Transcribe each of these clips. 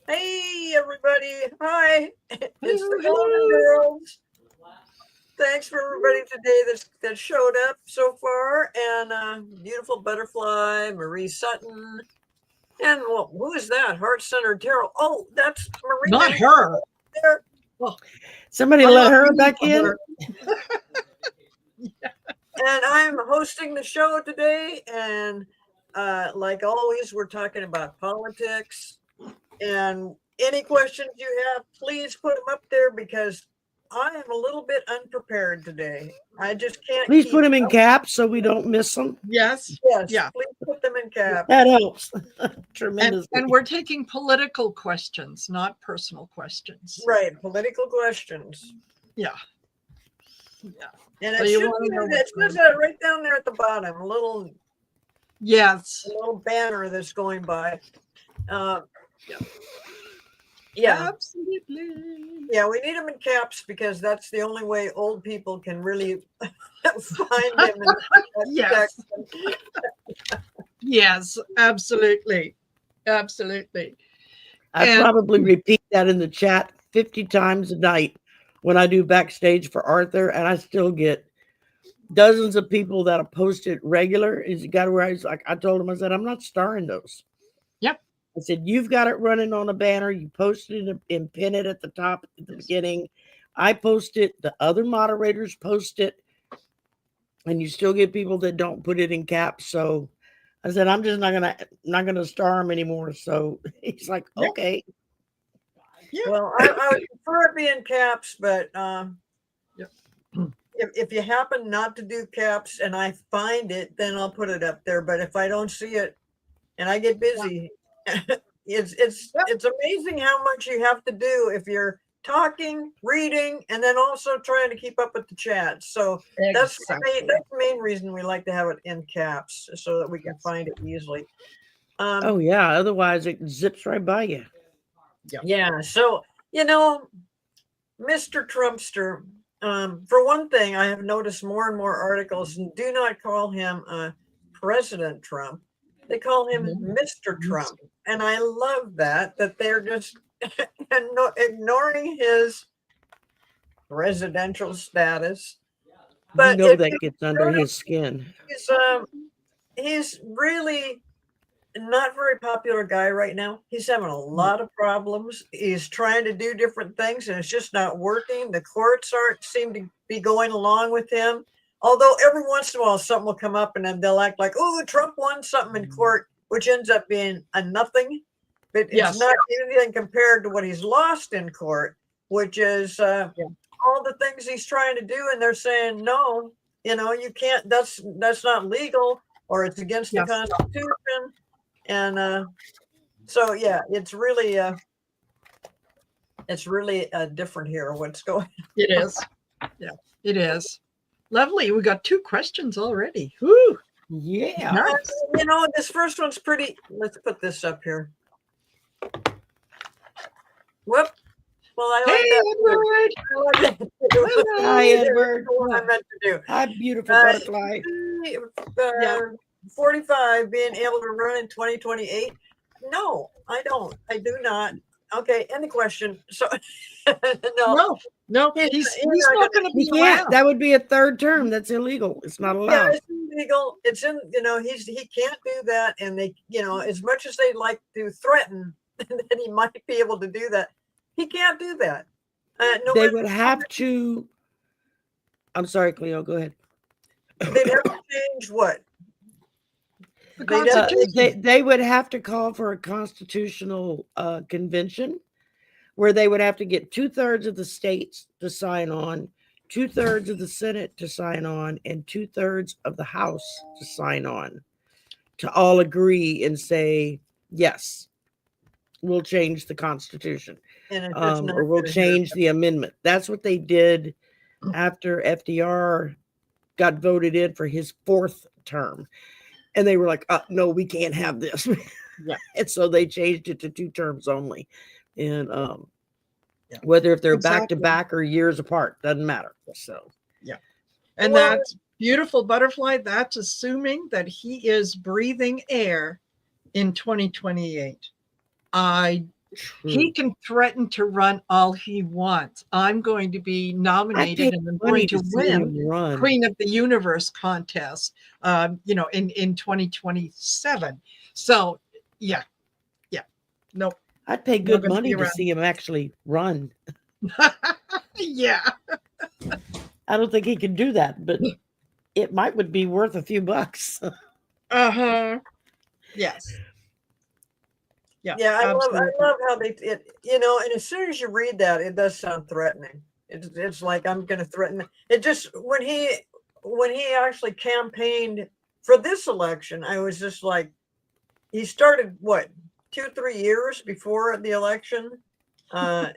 Hey, everybody. Hi. It's the Hello, Golden hello. Girls. Thanks for everybody today that showed up so far. And beautiful butterfly, Marie Sutton. And well, who is that? Heart Centered Tarot. Oh, that's Marie Not Van her. there. Oh, Somebody I'm let not her reading back for in. her. And I'm hosting the show today. And like always, we're talking about politics. And any questions you have, please put them up there because I am a little bit unprepared today. I just can't Please put keep them in up. caps so we don't miss them. Yes. Yes, Yeah. please put them in caps. That helps And tremendously. we're taking political questions, not personal questions. Right, political questions. Yeah. Yeah. And So it you should want be to know it what's says going that on. right down there at the bottom, a Yes. little banner that's going by. Uh, Yeah. yeah, Absolutely. yeah, we need them in caps because that's the only way old people can really find them in that Yes. section. Yes. Absolutely. Absolutely. I And probably repeat that in the chat 50 times a night when I do backstage for Arthur, and I still get dozens of people that'll post it regular. Is got where I was like, I told him, I said, I'm not starring those. yep. I said, you've got it running on a banner. You post it and pin it at the top at the Yes. beginning. I post it. The other moderators post it, and you still get people that don't put it in caps. So I said, I'm just not gonna star him anymore. So he's like, Yep. okay. Yeah. Well, I would prefer it be in caps, but Yep. if you happen not to do caps and I find it, then I'll put it up there. But if I don't see it and I get busy, Yep. it's amazing how much you have to do if you're talking, reading, and then also trying to keep up with the chat. So Exactly. that's the main reason we like to have it in caps so that we can Yes. find it easily. Oh yeah. Otherwise it zips right by you. Yep. Yeah. So Mr. Trumpster. For one thing, I have noticed more and more articles do not call him President Trump. They call him Mr. Trump. And I love that they're just ignoring his presidential status. You But know if that you gets under his skin. he's really not very popular guy right now. He's having a lot of problems. He's trying to do different things and it's just not working. The courts aren't seem to be going along with him. Although every once in a while something will come up and then they'll act like, oh, Trump won something in court, which ends up being a nothing. But it's Yes. not anything compared to what he's lost in court, which is Yeah. all the things he's trying to do. And they're saying, no, you can't, that's not legal or it's against the Yes. Constitution. And so yeah, it's really different here what's going It is. Yeah. It is. Lovely. We got 2 questions already. Woo. Yeah. Nice. this first one's pretty. Let's put this up here. Whoop. Well, I Hey, like that Edward. too. I like that too. Hello. Hi, There's Edward. the one I meant to do. Hi, beautiful butterfly. Yeah. 45 being able to run in 2028. No, I don't. I do not. Okay, end the question. So no, No, he's he's not not gonna going to He be can't. around. That would be a third term. That's illegal. It's not Yeah, allowed. it's illegal. It's in, he can't do that. And they, as much as they'd like to threaten that he might be able to do that, he can't do that. No They matter would have to. I'm sorry, Cleo. Go ahead. they'd have to change what? The They'd have to, Constitution. They would have to call for a constitutional convention where they would have to get 2/3 of the states to sign on, 2/3 of the Senate to sign on, and 2/3 of the House to sign on to all agree and say, yes, we'll change the Constitution, and it's just not or we'll gonna change happen. the amendment. That's what they did after FDR got voted in for his 4th term. And they were like, no, we can't have this. Yeah. And so they changed it to 2 terms only. And Yeah. whether if they're back to Exactly. back or years apart, doesn't matter. So Yeah. And Well, that's beautiful butterfly. That's assuming that he is breathing air in 2028. I He can threaten to run all he wants. I'm going to be nominated and I'm going to win Queen of the Universe contest, in 2027. So, yeah. Nope. I'd pay good money to see him actually run. Yeah. I don't think he can do that, but it would be worth a few bucks. Yes. Yeah, I love how they and as soon as you read that, it does sound threatening. It's like I'm going to threaten. It just when he actually campaigned for this election, I was just like, he started what 2-3 years before the election. I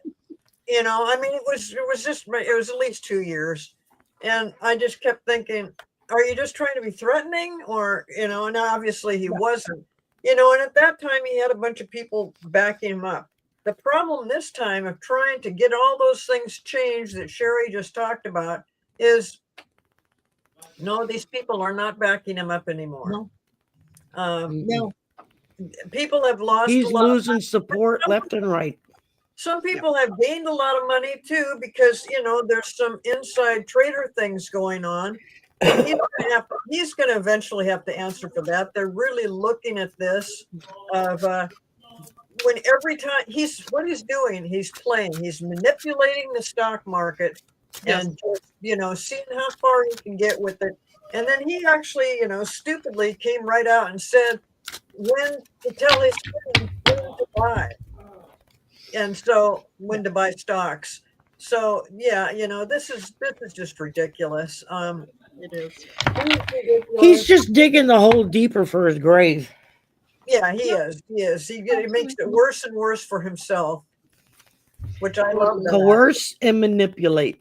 mean, it was at least 2 years, and I just kept thinking, are you just trying to be threatening, or and obviously he wasn't. And at that time he had a bunch of people backing him up. The problem this time of trying to get all those things changed that Sherry just talked about is, no, these people are not backing him up anymore. No. People have lost. He's losing support left and right. Some people have gained a lot of money too, because there's some inside trader things going on. And he's going to eventually have to answer for that. They're really looking at this of when every time what he's doing, he's manipulating the stock market and just, seeing how far he can get with it. And then he actually, stupidly came right out and said when to tell his friends when to buy. And so when to buy stocks. So yeah, this is just ridiculous. It is. He's just digging the hole deeper for his grave. Yeah, he is. He makes it worse and worse for himself, which I love. Coerce and manipulate.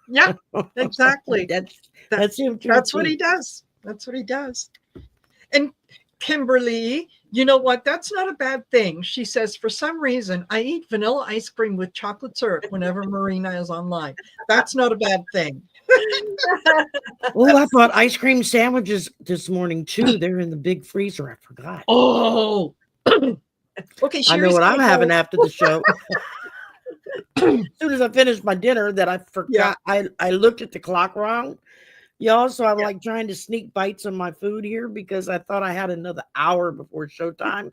Yeah, exactly. That's him. That's what he does. That's what he does. And Kimberly, you know what? That's not a bad thing. She says, for some reason, I eat vanilla ice cream with chocolate syrup whenever Marina is online. That's not a bad thing. Oh, I bought ice cream sandwiches this morning too. They're in the big freezer. I forgot. Oh, okay. I know what I'm having after the show. As soon as I finished my dinner, that I forgot. I looked at the clock wrong, y'all. So I'm like trying to sneak bites on my food here because I thought I had another hour before showtime.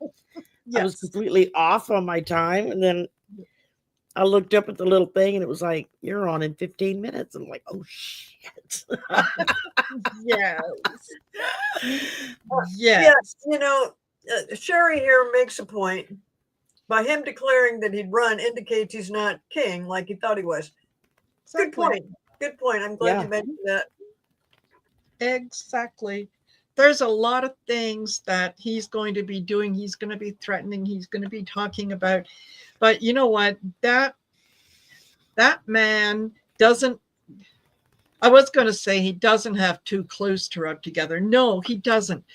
I was completely off on my time, and then I looked up at the little thing and it was like, you're on in 15 minutes. I'm like, oh shit. Yes. Yes. Sherry here makes a point. By him declaring that he'd run indicates he's not king like he thought he was. Good point. Good point. I'm glad you mentioned that. Exactly. There's a lot of things that he's going to be doing. He's going to be threatening. He's going to be talking about. But you know what? That man doesn't. I was going to say he doesn't have two clothes to rub together. No, he doesn't.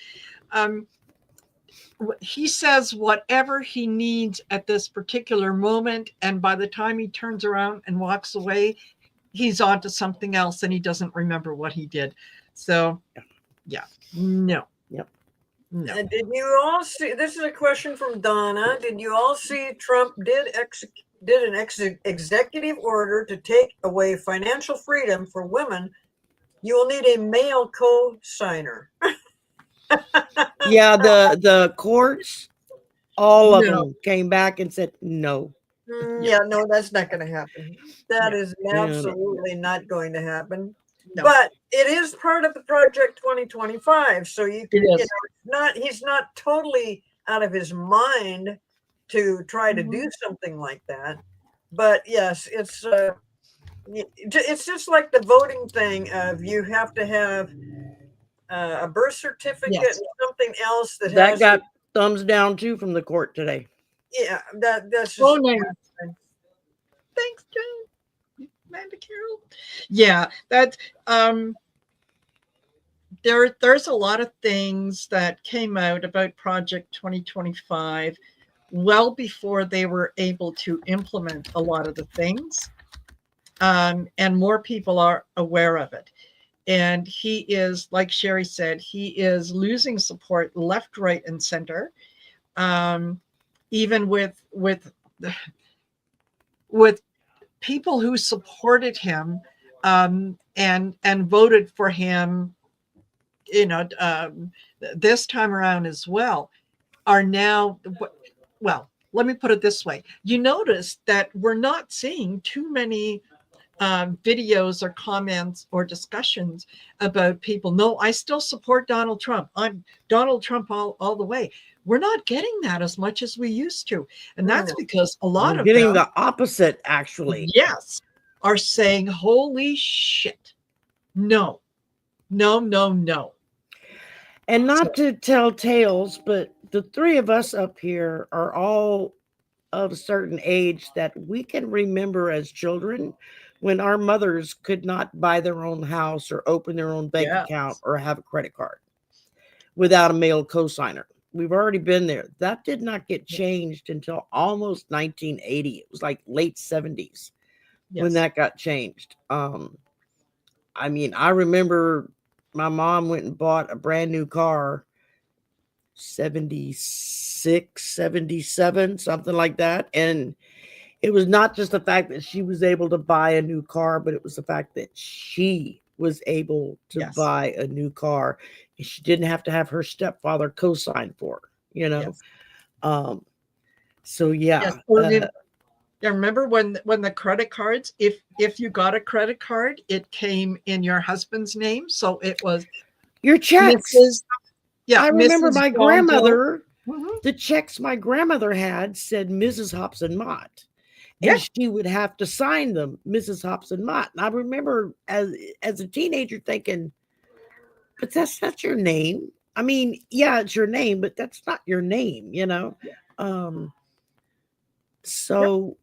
He says whatever he needs at this particular moment, and by the time he turns around and walks away, he's on to something else, and he doesn't remember what he did. So, no. And did you all see? This is a question from Donna. Did you all see Trump did an executive order to take away financial freedom for women? You will need a male co-signer. Yeah, the courts, all of them came back and said no. Yeah, no, that's not going to happen. That is absolutely not going to happen. No. But it is part of the Project 2025, so you can. He's not totally out of his mind to try to do something like that. But yes, it's just like the voting thing of you have to have a birth certificate and something else that got thumbs down too from the court today. Yeah, that's just. Oh, nice. Thanks, Jane. Amanda Carroll. Yeah, that's there's a lot of things that came out about Project 2025 well before they were able to implement a lot of the things, and more people are aware of it. And he is, like Sherry said, he is losing support left, right, and center. Even with with people who supported him and voted for him, this time around as well, are now, well, let me put it this way. You notice that we're not seeing too many videos or comments or discussions about people. No, I still support Donald Trump. I'm Donald Trump all the way. We're not getting that as much as we used to. And that's because a lot We're of getting them, the opposite, actually. yes, are saying, holy shit. No, no, no, no. And not to tell tales, but the three of us up here are all of a certain age that we can remember as children when our mothers could not buy their own house or open their own bank account or have a credit card without a male cosigner. We've already been there. That did not get changed until almost 1980. It was like late 70s when that got changed. I mean, I remember my mom went and bought a brand new car, 76, 77, something like that. And it was not just the fact that she was able to buy a new car, but it was the fact that she was able to buy a new car. And she didn't have to have her stepfather co-sign for her, So yeah. Remember when the credit cards, if you got a credit card, it came in your husband's name. So it was your checks. I remember Mrs. my grandmother, the checks my grandmother had said Mrs. Hobson Mott. And she would have to sign them, Mrs. Hobson Mott. And I remember as a teenager thinking, but that's not your name. I mean, yeah, it's your name, but that's not your name, So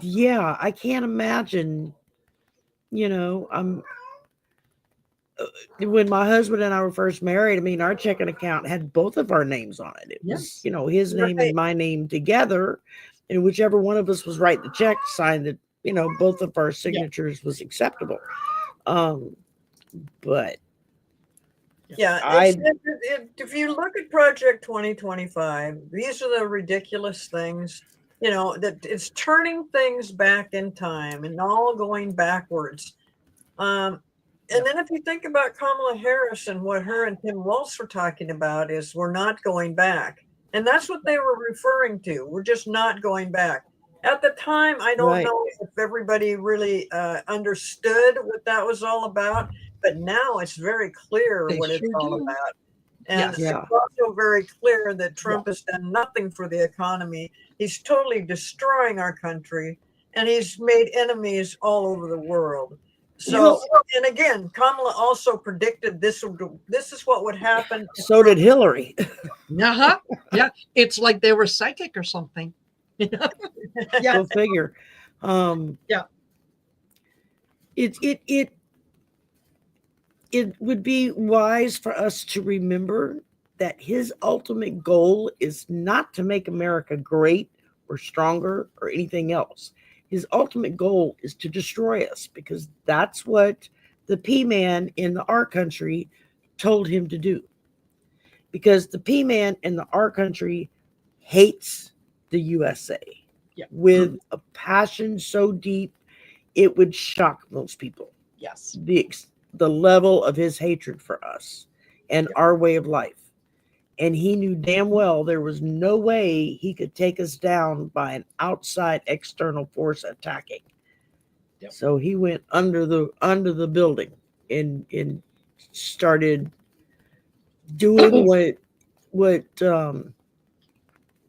yeah, I can't imagine, when my husband and I were first married, I mean, our checking account had both of our names on it. It was, his name and my name together. And whichever one of us was writing the check signed that, both of our signatures was acceptable. But if you look at Project 2025, these are the ridiculous things, that it's turning things back in time and all going backwards. And then if you think about Kamala Harris and what her and Tim Walz were talking about is we're not going back. And that's what they were referring to. We're just not going back. At the time, I don't know if everybody really understood what that was all about, but now it's very clear what it's all about. And it's also very clear that Trump has done nothing for the economy. He's totally destroying our country, and he's made enemies all over the world. So, and again, Kamala also predicted this is what would happen. So did Hillary. Yeah, it's like they were psychic or something. Go figure. It would be wise for us to remember that his ultimate goal is not to make America great or stronger or anything else. His ultimate goal is to destroy us, because that's what the P-man in the R country told him to do. Because the P-man in the R country hates the USA with a passion so deep it would shock most people. Yes. The level of his hatred for us and our way of life. And he knew damn well there was no way he could take us down by an outside external force attacking. So he went under the building and started doing what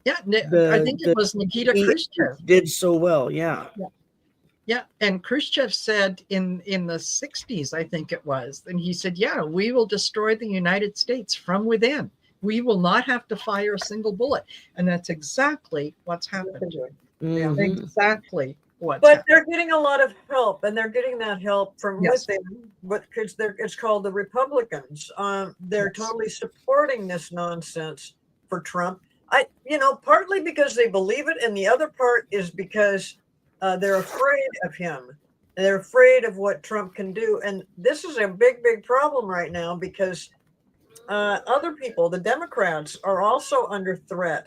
I think it was Nikita Khrushchev did so well. Yeah, and Khrushchev said in the 60s, I think it was, and he said, we will destroy the United States from within. We will not have to fire a single bullet. And that's exactly what's happened. Exactly what's happened. They're getting a lot of help, and they're getting that help from within, because it's called the Republicans. They're totally supporting this nonsense for Trump. Partly because they believe it, and the other part is because they're afraid of him. They're afraid of what Trump can do. And this is a big, big problem right now, because other people, the Democrats, are also under threat.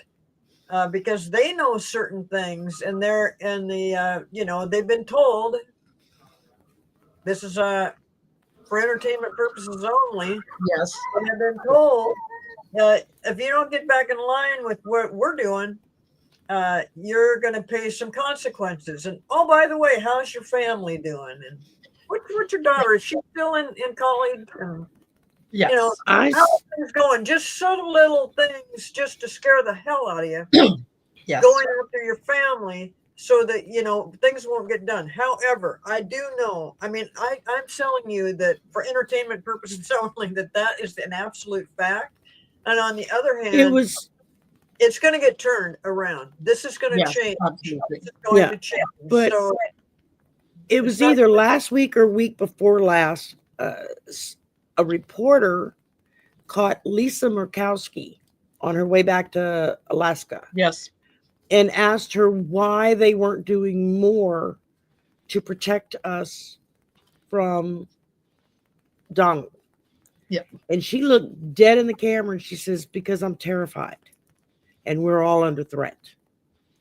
because they know certain things, and they're in the they've been told this is for entertainment purposes only. Yes. And they've been told if you don't get back in line with what we're doing, you're going to pay some consequences. And oh, by the way, how's your family doing? And what's your daughter? Is she still in college? And, Yes. I how are things going? Just subtle little things just to scare the hell out of you. Yes. Going after your family so that, things won't get done. However, I do know, I'm telling you that for entertainment purposes only, that is an absolute fact. And on the other hand, it's going to get turned around. This is going to change. Absolutely. This is going to change. But so it was either last week or week before last. A reporter caught Lisa Murkowski on her way back to Alaska. Yes. And asked her why they weren't doing more to protect us from Donald. Yeah. And she looked dead in the camera and she says, because I'm terrified and we're all under threat.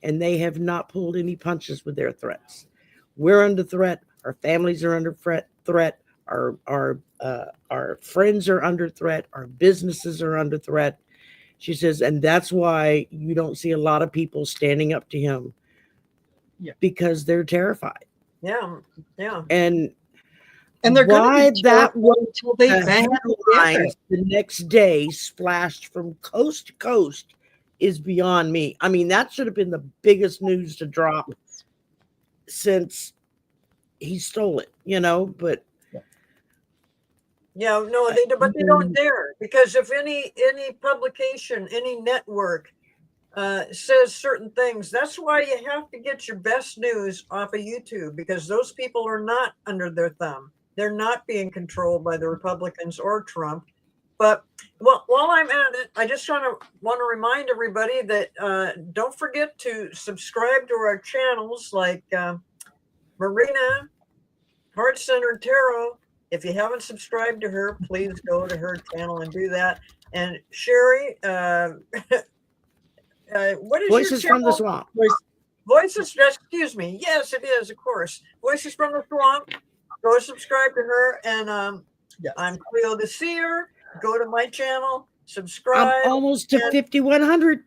And they have not pulled any punches with their threats. We're under threat. Our families are under threat. Our friends are under threat. Our businesses are under threat. She says, and that's why you don't see a lot of people standing up to him. Yeah. Because they're terrified. Yeah. Yeah. And they're why going to that was until they the ban headlines the next day splashed from coast to coast is beyond me. I mean, that should have been the biggest news to drop since he stole it, but Yeah, no, but they don't dare, because if any publication, any network says certain things, that's why you have to get your best news off of YouTube, because those people are not under their thumb. They're not being controlled by the Republicans or Trump. But while I'm at it, I just want to remind everybody that don't forget to subscribe to our channels like Marina, Heart Centered Tarot. If you haven't subscribed to her, please go to her channel and do that. And Sherry, what is Voices your from the channel? Swamp. Voices, excuse me. Yes, it is, of course. Voices from the Swamp. Go subscribe to her. And Yes. I'm Cleo the Seer. Go to my channel, subscribe. I'm almost to 5,100.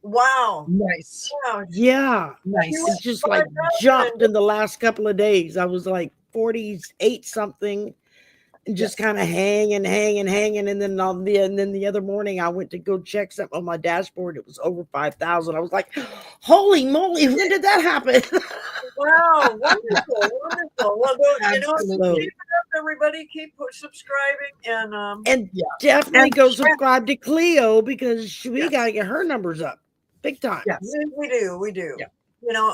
Wow. Nice. Wow. Yeah. Nice. It's just like jumped in the last couple of days. I was like 48 something and just kind of hanging. And then the other morning I went to go check something on my dashboard. It was over 5,000. I was like, holy moly, when did that happen? Wow. Wonderful. Well, Absolutely. keep it up, everybody. Keep subscribing And Yeah. definitely And go share. subscribe to Cleo because we Yeah. got to get her numbers up big time. Yes. we do. Yeah.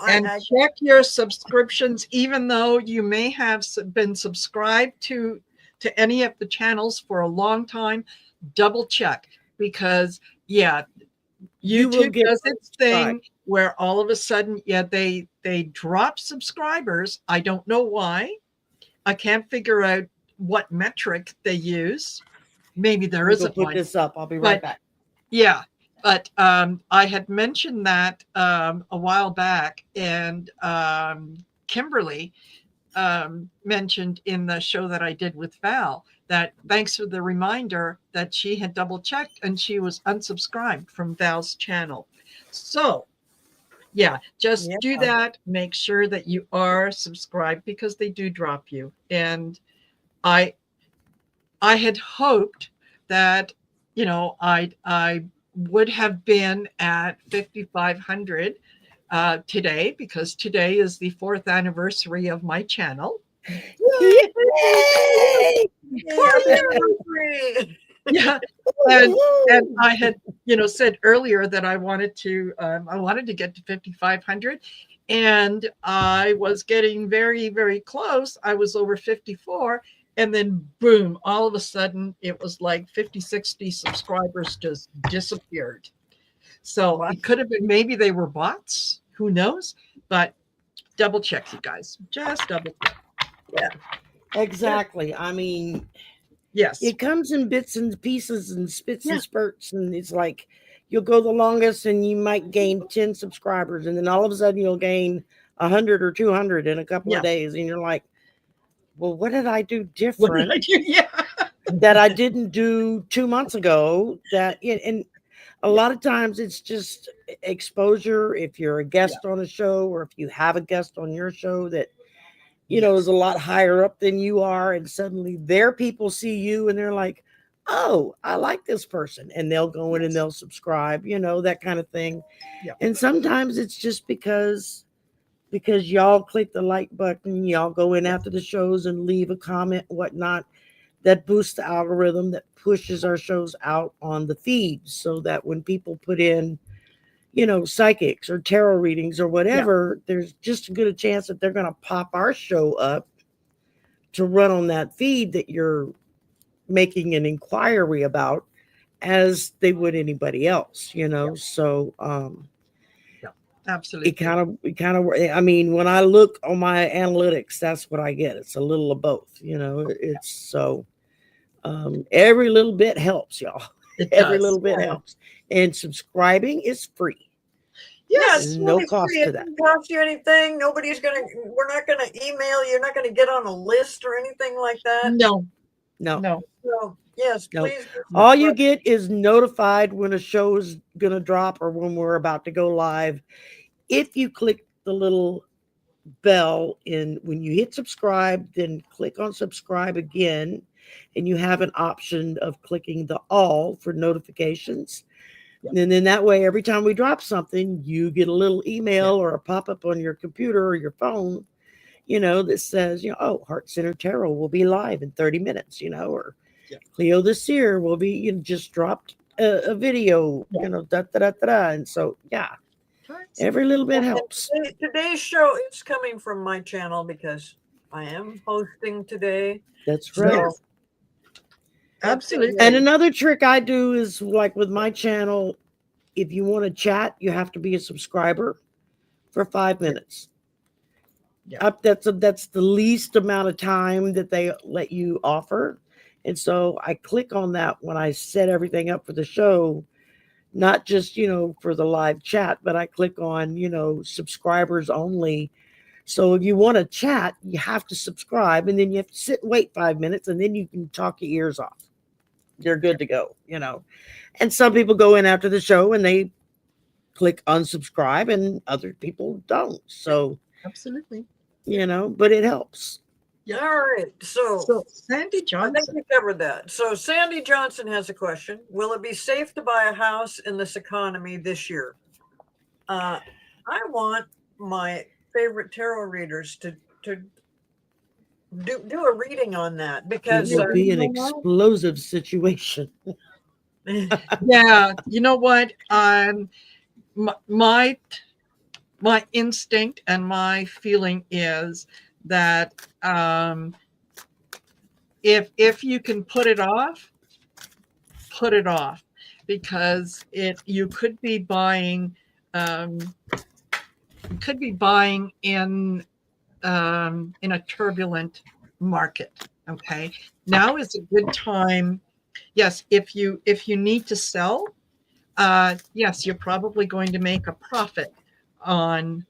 And And check your subscriptions, even though you may have been subscribed to any of the channels for a long time. Double check, because You will YouTube get does its thing subscribed. where all of a sudden, they drop subscribers. I don't know why. I can't figure out what metric they use. Maybe there We'll isn't put one. this up. I'll be right But- back. Yeah, but I had mentioned that a while back, and Kimberly mentioned in the show that I did with Val that thanks for the reminder that she had double checked and she was unsubscribed from Val's channel. So just do that. Make sure that you are subscribed, because they do drop you. And I had hoped that I would have been at 5,500 today, because today is the 4th anniversary of my channel. Yay! Yeah, and I had said earlier that I wanted to get to 5,500, and I was getting very, very close. I was over 54. And then boom, all of a sudden it was like 50, 60 subscribers just disappeared. So it could have been, maybe they were bots, who knows? But double check, you guys. Just double check. Yeah. Exactly. I mean, Yes. it comes in bits and pieces and spits and spurts. And it's like, you'll go the longest and you might gain 10 subscribers, and then all of a sudden you'll gain 100 or 200 in a couple Yeah. of days, and you're like, well, what did I do What did different I do? Yeah. that I didn't do 2 months ago? And a lot of times it's just exposure. If you're a guest on a show, or if you have a guest on your show that is a lot higher up than you are, and suddenly their people see you and they're like, oh, I like this person, and they'll go in and they'll subscribe, that kind of thing. Yeah. And sometimes it's just because y'all click the like button, y'all go in after the shows and leave a comment, whatnot, that boosts the algorithm, that pushes our shows out on the feed, so that when people put in psychics or tarot readings or whatever, there's just as good a chance that they're going to pop our show up to run on that feed that you're making an inquiry about, as they would anybody else, so Absolutely. it kind of I mean, when I look on my analytics, that's what I get. It's a little of both, it's so every little bit helps, y'all. Every little bit helps, and subscribing is free. It's no really cost free. to It that. doesn't cost you anything. We're not gonna email you. You're not gonna get on a list or anything like that. No. So yes, No. please. All you get is notified when a show is gonna drop or when we're about to go live. If you click the little bell when you hit subscribe, then click on subscribe again, and you have an option of clicking the all for notifications. And then that way, every time we drop something, you get a little email or a pop-up on your computer or your phone, that says, oh, Heart Center Tarot will be live in 30 minutes, or Cleo the Seer will be, just dropped a video, and so, every little bit helps. Today's show is coming from my channel because I am hosting today. That's right. So, Absolutely. And another trick I do is, like with my channel, if you want to chat, you have to be a subscriber for 5 minutes. That's the least amount of time that they let you offer. And so I click on that when I set everything up for the show, not just, for the live chat, but I click on, subscribers only. So if you want to chat, you have to subscribe, and then you have to sit and wait 5 minutes, and then you can talk your ears off. You're good to go, And some people go in after the show and they click unsubscribe, and other people don't. So absolutely, but it helps. All right. So Sandy I Johnson. think we covered that. So Sandy Johnson has a question. Will it be safe to buy a house in this economy this year? I want my favorite tarot readers to do a reading on that, because it will be an explosive situation. Yeah, you know what? My instinct and my feeling is that if you can put it off, because you could be buying in a turbulent market. Okay, now is a good time. Yes, if you need to sell, yes, you're probably going to make a profit on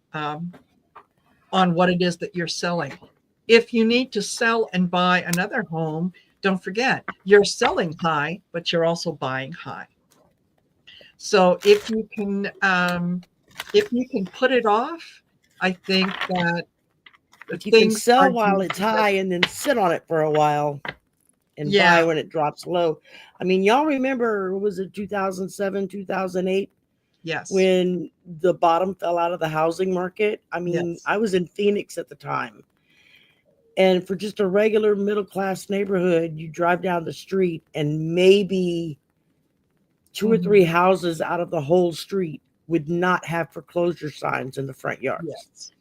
what it is that you're selling. If you need to sell and buy another home, don't forget, you're selling high, but you're also buying high. So if you can put it off, I think that if you can sell while it's high and then sit on it for a while and buy when it drops low. I mean, y'all remember, was it 2007, 2008? Yes. When the bottom fell out of the housing market. I mean, I was in Phoenix at the time. And for just a regular middle-class neighborhood, you drive down the street and maybe 2 or 3 houses out of the whole street would not have foreclosure signs in the front yards. Yes.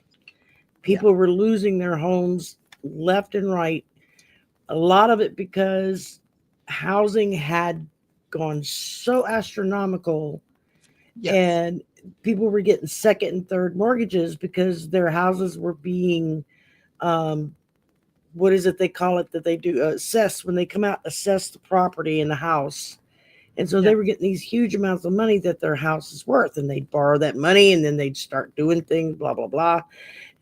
People were losing their homes left and right. A lot of it because housing had gone so astronomical, and people were getting second and third mortgages because their houses were being, what is it they call it that they do, assess, when they come out, assess the property in the house, And so Yeah. they were getting these huge amounts of money that their house is worth, and they'd borrow that money and then they'd start doing things, blah, blah, blah.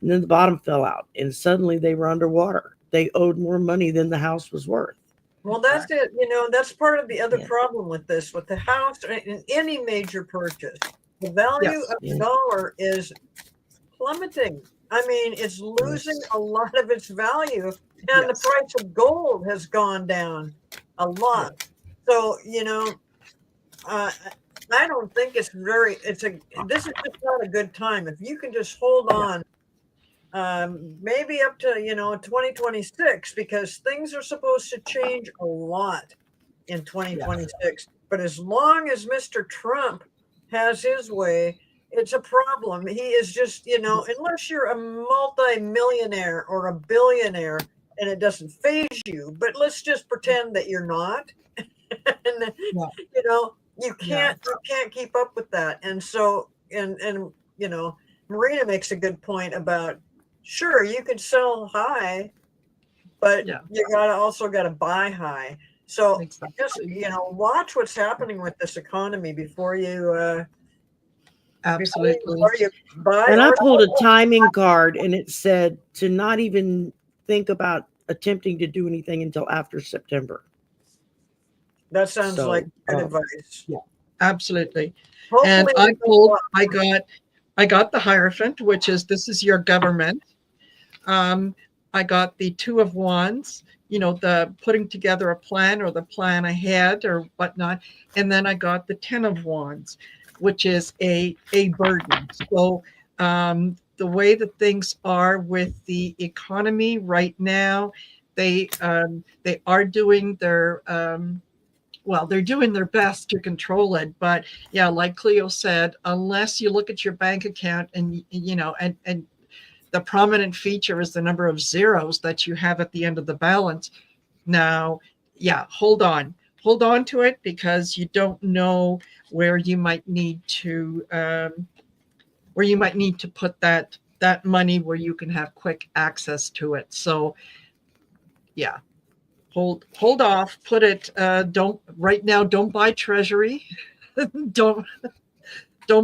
And then the bottom fell out and suddenly they were underwater. They owed more money than the house was worth. Well, that's it. That's part of the other Yeah. problem with this, with the house, in any major purchase. The value Yes. of the Yeah. dollar is plummeting. I mean, it's losing a lot of its value, and the Yes. price of gold has gone down a lot. So, I don't think this is just not a good time. If you can just hold on, maybe up to, 2026, because things are supposed to change a lot in 2026. But as long as Mr. Trump has his way, it's a problem. He is just, unless you're a multi-millionaire or a billionaire and it doesn't phase you, but let's just pretend that you're not. And, you can't keep up with that. And so, and Marina makes a good point about, sure, you could sell high, but you also got to buy high. So just, watch what's happening with this economy before you Absolutely. before you buy. And I or pulled a sell. timing card and it said to not even think about attempting to do anything until after September. That sounds So, like good advice. Yeah, absolutely. Hopefully And we don't I got the Hierophant, which is, this is your government. I got the Two of Wands, the putting together a plan or the plan ahead or whatnot. And then I got the Ten of Wands, which is a burden. So the way that things are with the economy right now, they are doing their they're doing their best to control it. But yeah, like Cleo said, unless you look at your bank account and and the prominent feature is the number of zeros that you have at the end of the balance. Now, hold on to it, because you don't know where you might need to put that money where you can have quick access to it. So yeah, hold off, put it, don't buy treasury. don't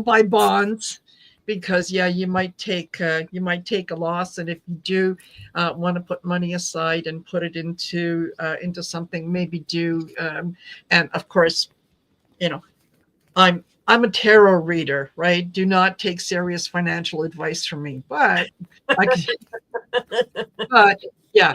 buy bonds, because you might take a loss. And if you do want to put money aside and put it into something, maybe do, and of course, I'm a tarot reader, right? Do not take serious financial advice from me, but buy a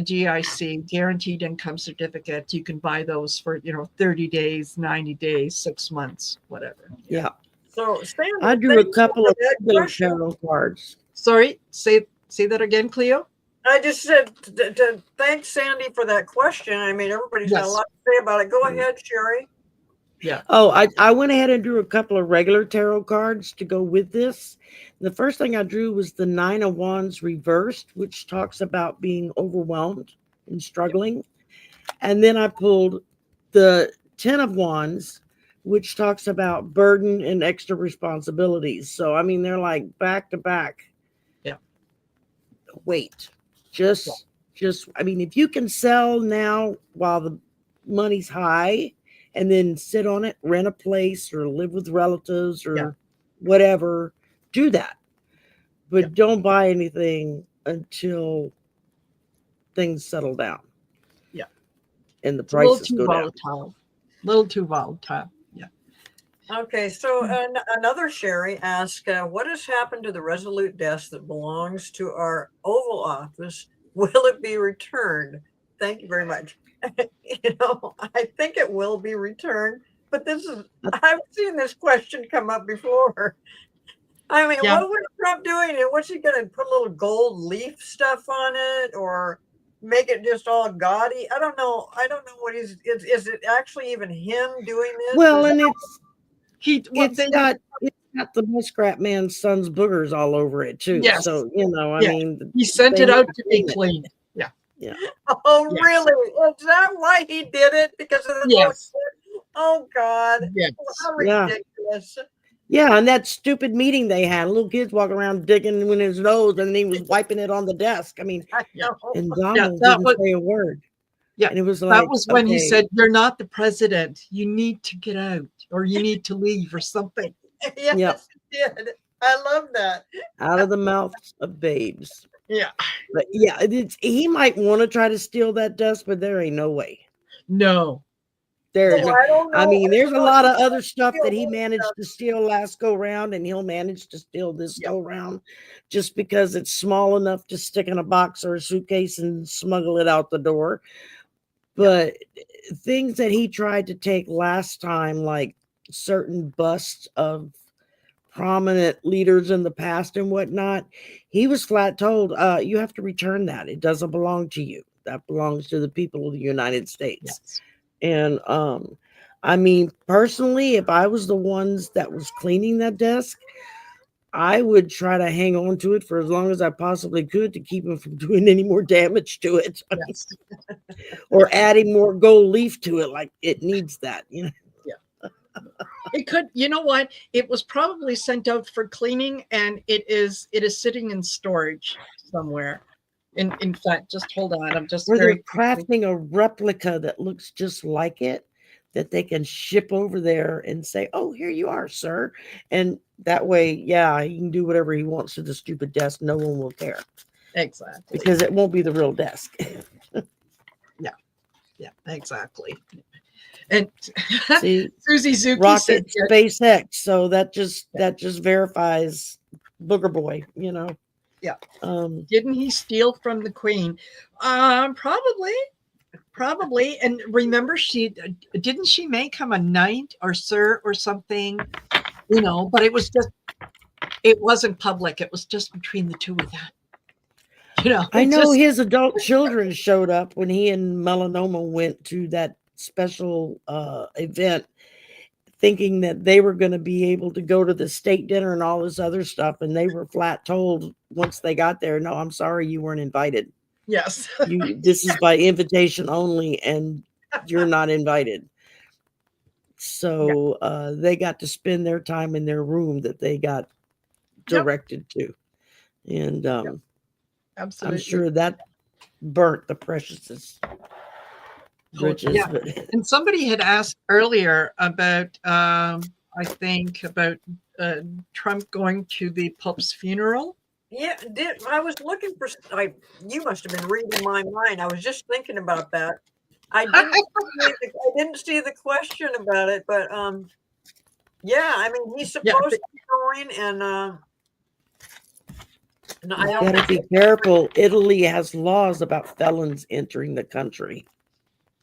GIC, guaranteed income certificate. You can buy those for 30 days, 90 days, 6 months, whatever. Yeah. So Sandy, I drew thank a you couple for of that regular question. tarot cards. Sorry, say that again, Cleo. I just said to thank Sandy for that question. I mean, everybody's got a lot to say about it. Go ahead, Sherry. Yeah. Oh, I went ahead and drew a couple of regular tarot cards to go with this. The first thing I drew was the Nine of Wands reversed, which talks about being overwhelmed and struggling. And then I pulled the Ten of Wands, which talks about burden and extra responsibilities. So, I mean, they're like back to back. Yeah. Wait, I mean, if you can sell now while the money's high, and then sit on it, rent a place or live with relatives or whatever, do that. But don't buy anything until things settle down. Yeah. And the prices go down. A little too volatile. Yeah. Okay, so another Sherry asked, what has happened to the Resolute desk that belongs to our Oval Office? Will it be returned? Thank you very much. I think it will be returned, but I've seen this question come up before. I mean, what was Trump doing? And what's he going to put a little gold leaf stuff on it or make it just all gaudy? I don't know. What is it actually even him doing this? Well, and it's got the muskrat man's son's boogers all over it too. Yes. So, I mean, he sent it out to be cleaned. Yeah. Oh, yes. Really? Is that why he did it? Because of the yes. Oh God. Yes. How ridiculous. Yeah, and that stupid meeting they had, little kids walking around digging in his nose, and he was wiping it on the desk. I mean, and Donald didn't say a word. Yeah, And it was that like, was when he okay, said, "You're not the president. You need to get out, or you need to leave, or something." Yes, yep, it did. I love that. out of the mouths of babes. Yeah. But yeah, he might want to try to steal that desk, but there ain't no way. No. There's No, no, I don't I know. mean, I there's don't a know if lot he of other can stuff steal that he this managed stuff. to steal last go round, and he'll manage to steal this Yep. go round just because it's small enough to stick in a box or a suitcase and smuggle it out the door. But things that he tried to take last time, like certain busts of prominent leaders in the past and whatnot, he was flat told, you have to return that. It doesn't belong to you. That belongs to the people of the United States. Yes. And I mean, personally, if I was the ones that was cleaning that desk, I would try to hang on to it for as long as I possibly could to keep him from doing any more damage to it. Yes. Or adding more gold leaf to it, like it needs that, you know. It could, you know what? It was probably sent out for cleaning, and it is sitting in storage somewhere. In fact, just hold on. I'm just Or they're very quickly. crafting a replica that looks just like it that they can ship over there and say, oh, here you are, sir. And that way, yeah, he can do whatever he wants to the stupid desk. No one will care Exactly. because it won't be the real desk. Yeah, exactly. And See, Susie Zuki rocket, said, SpaceX. So that just verifies Booger Boy, you know. Yeah. Um, didn't he steal from the Queen? Probably. And remember, she make him a knight or sir or something, you know, but it wasn't public. It was just between the two of them. You know, I know his adult children showed up when he and Melanoma went to that special event, thinking that they were going to be able to go to the state dinner and all this other stuff. And they were flat told once they got there, no, I'm sorry, you weren't invited. Yes. This is by invitation only, and you're not invited. So they got to spend their time in their room that they got directed to. And Absolutely. I'm sure that burnt the precious riches. Yeah. But And somebody had asked earlier about, I think, about Trump going to the Pope's funeral. Yeah, I was looking for. You must have been reading my mind. I was just thinking about that. I didn't see the question about it, but yeah, I mean he's supposed to be going, and I don't gotta be careful. Italy has laws about felons entering the country.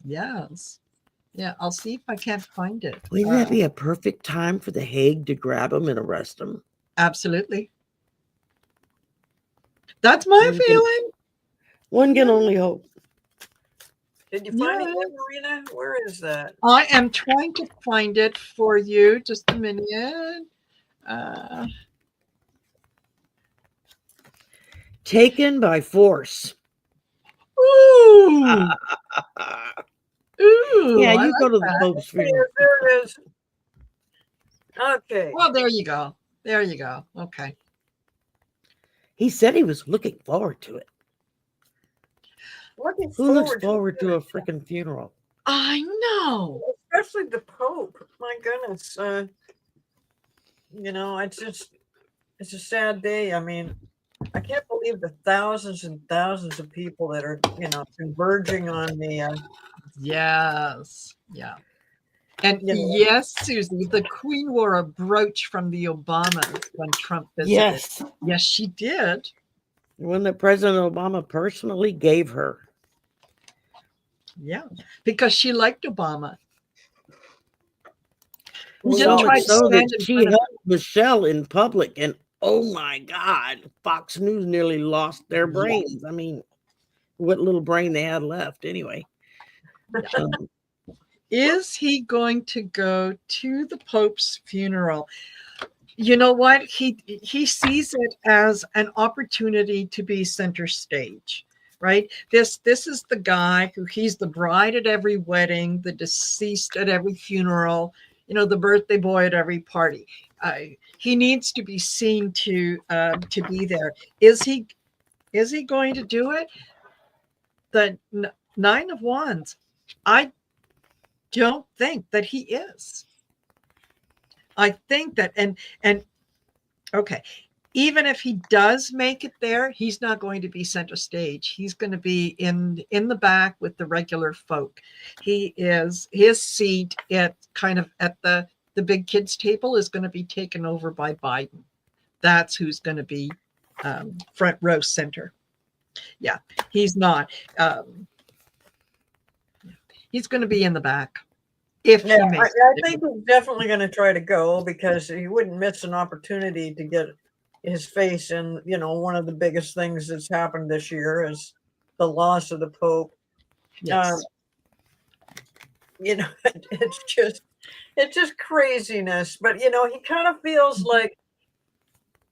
Yes. Yeah, I'll see if I can't find it. Wouldn't that be a perfect time for the Hague to grab him and arrest him? Absolutely. That's my feeling. One can only hope. Did you find it, Marina? Where is that? I am trying to find it for you. Just a minute. Taken by force. Ooh. Ooh. Yeah, you go to the Pope's funeral. There it is. Okay. Well, there you go. There you go. Okay. He said he was looking forward to it. Who looks forward to a freaking funeral? I know. Especially the Pope. My goodness. You know, it's a sad day. I mean, I can't believe the thousands and thousands of people that are, you know, converging on the Yes. Yeah. And yes, Susie, the Queen wore a brooch from the Obamas when Trump visited. Yes. Yes, she did. One that President Obama personally gave her. Yeah, because she liked Obama. So much so that she helped Michelle in public, and oh my God, Fox News nearly lost their brains. I mean, what little brain they had left anyway. Is he going to go to the Pope's funeral? You know what? He sees it as an opportunity to be center stage, right? This is the guy who he's the bride at every wedding, the deceased at every funeral, you know, the birthday boy at every party. He needs to be seen to be there. Is he going to do it? Nine of Wands. I don't think that he is. I think that, and okay, even if he does make it there, he's not going to be center stage. He's going to be in the back with the regular folk. He is, his seat at kind of at the big kids table is going to be taken over by Biden. That's who's going to be front row center. Yeah, he's not. He's going to be in the back. If Yeah, he makes I think he's definitely going to try to go, because he wouldn't miss an opportunity to get his face in, one of the biggest things that's happened this year is the loss of the Pope. Yes. It's just craziness. But, he kind of feels like,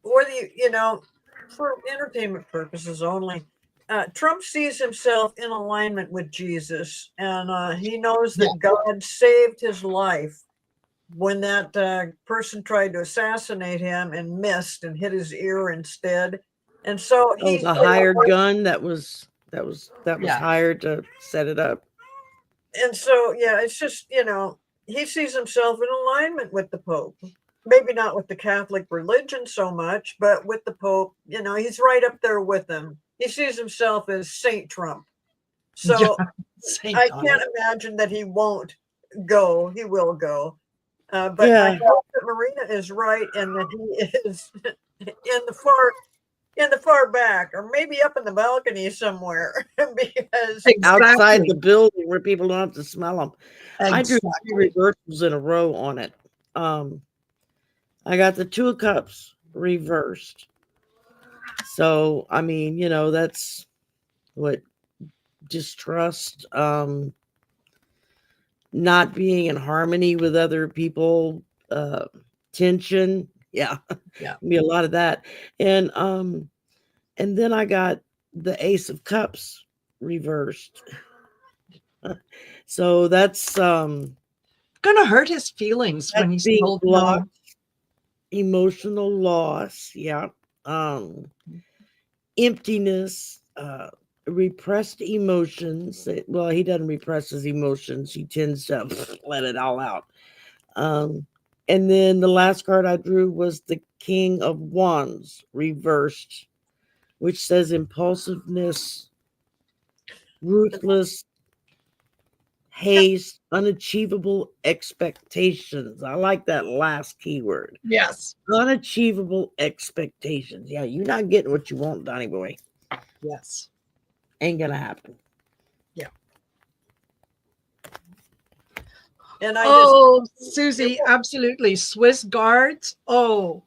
whether for entertainment purposes only, Trump sees himself in alignment with Jesus, and he knows that God saved his life when that person tried to assassinate him and missed and hit his ear instead. And so the hired gun that was hired to set it up. And so, it's just, he sees himself in alignment with the Pope. Maybe not with the Catholic religion so much, but with the Pope, he's right up there with him. He sees himself as Saint Trump. So I can't imagine that he won't go. He will go. But I hope that Marina is right, and that he is in the far back, or maybe up in the balcony somewhere, because outside the building where people don't have to smell them. Exactly. I drew 3 reversals in a row on it. I got the 2 of Cups reversed. So, I mean, that's what distrust, not being in harmony with other people, tension. Yeah. Be a lot of that. And then I got the Ace of Cups reversed. So that's gonna hurt his feelings when he's told no. Emotional loss, emptiness, repressed emotions. Well, he doesn't repress his emotions. He tends to let it all out. And then the last card I drew was the King of Wands reversed, which says impulsiveness, ruthless, haste, unachievable expectations. I like that last keyword. Yes. Unachievable expectations. Yeah, you're not getting what you want, Donnie boy. Yes. Ain't gonna happen. Yeah. And Susie, absolutely. Swiss guards. Oh,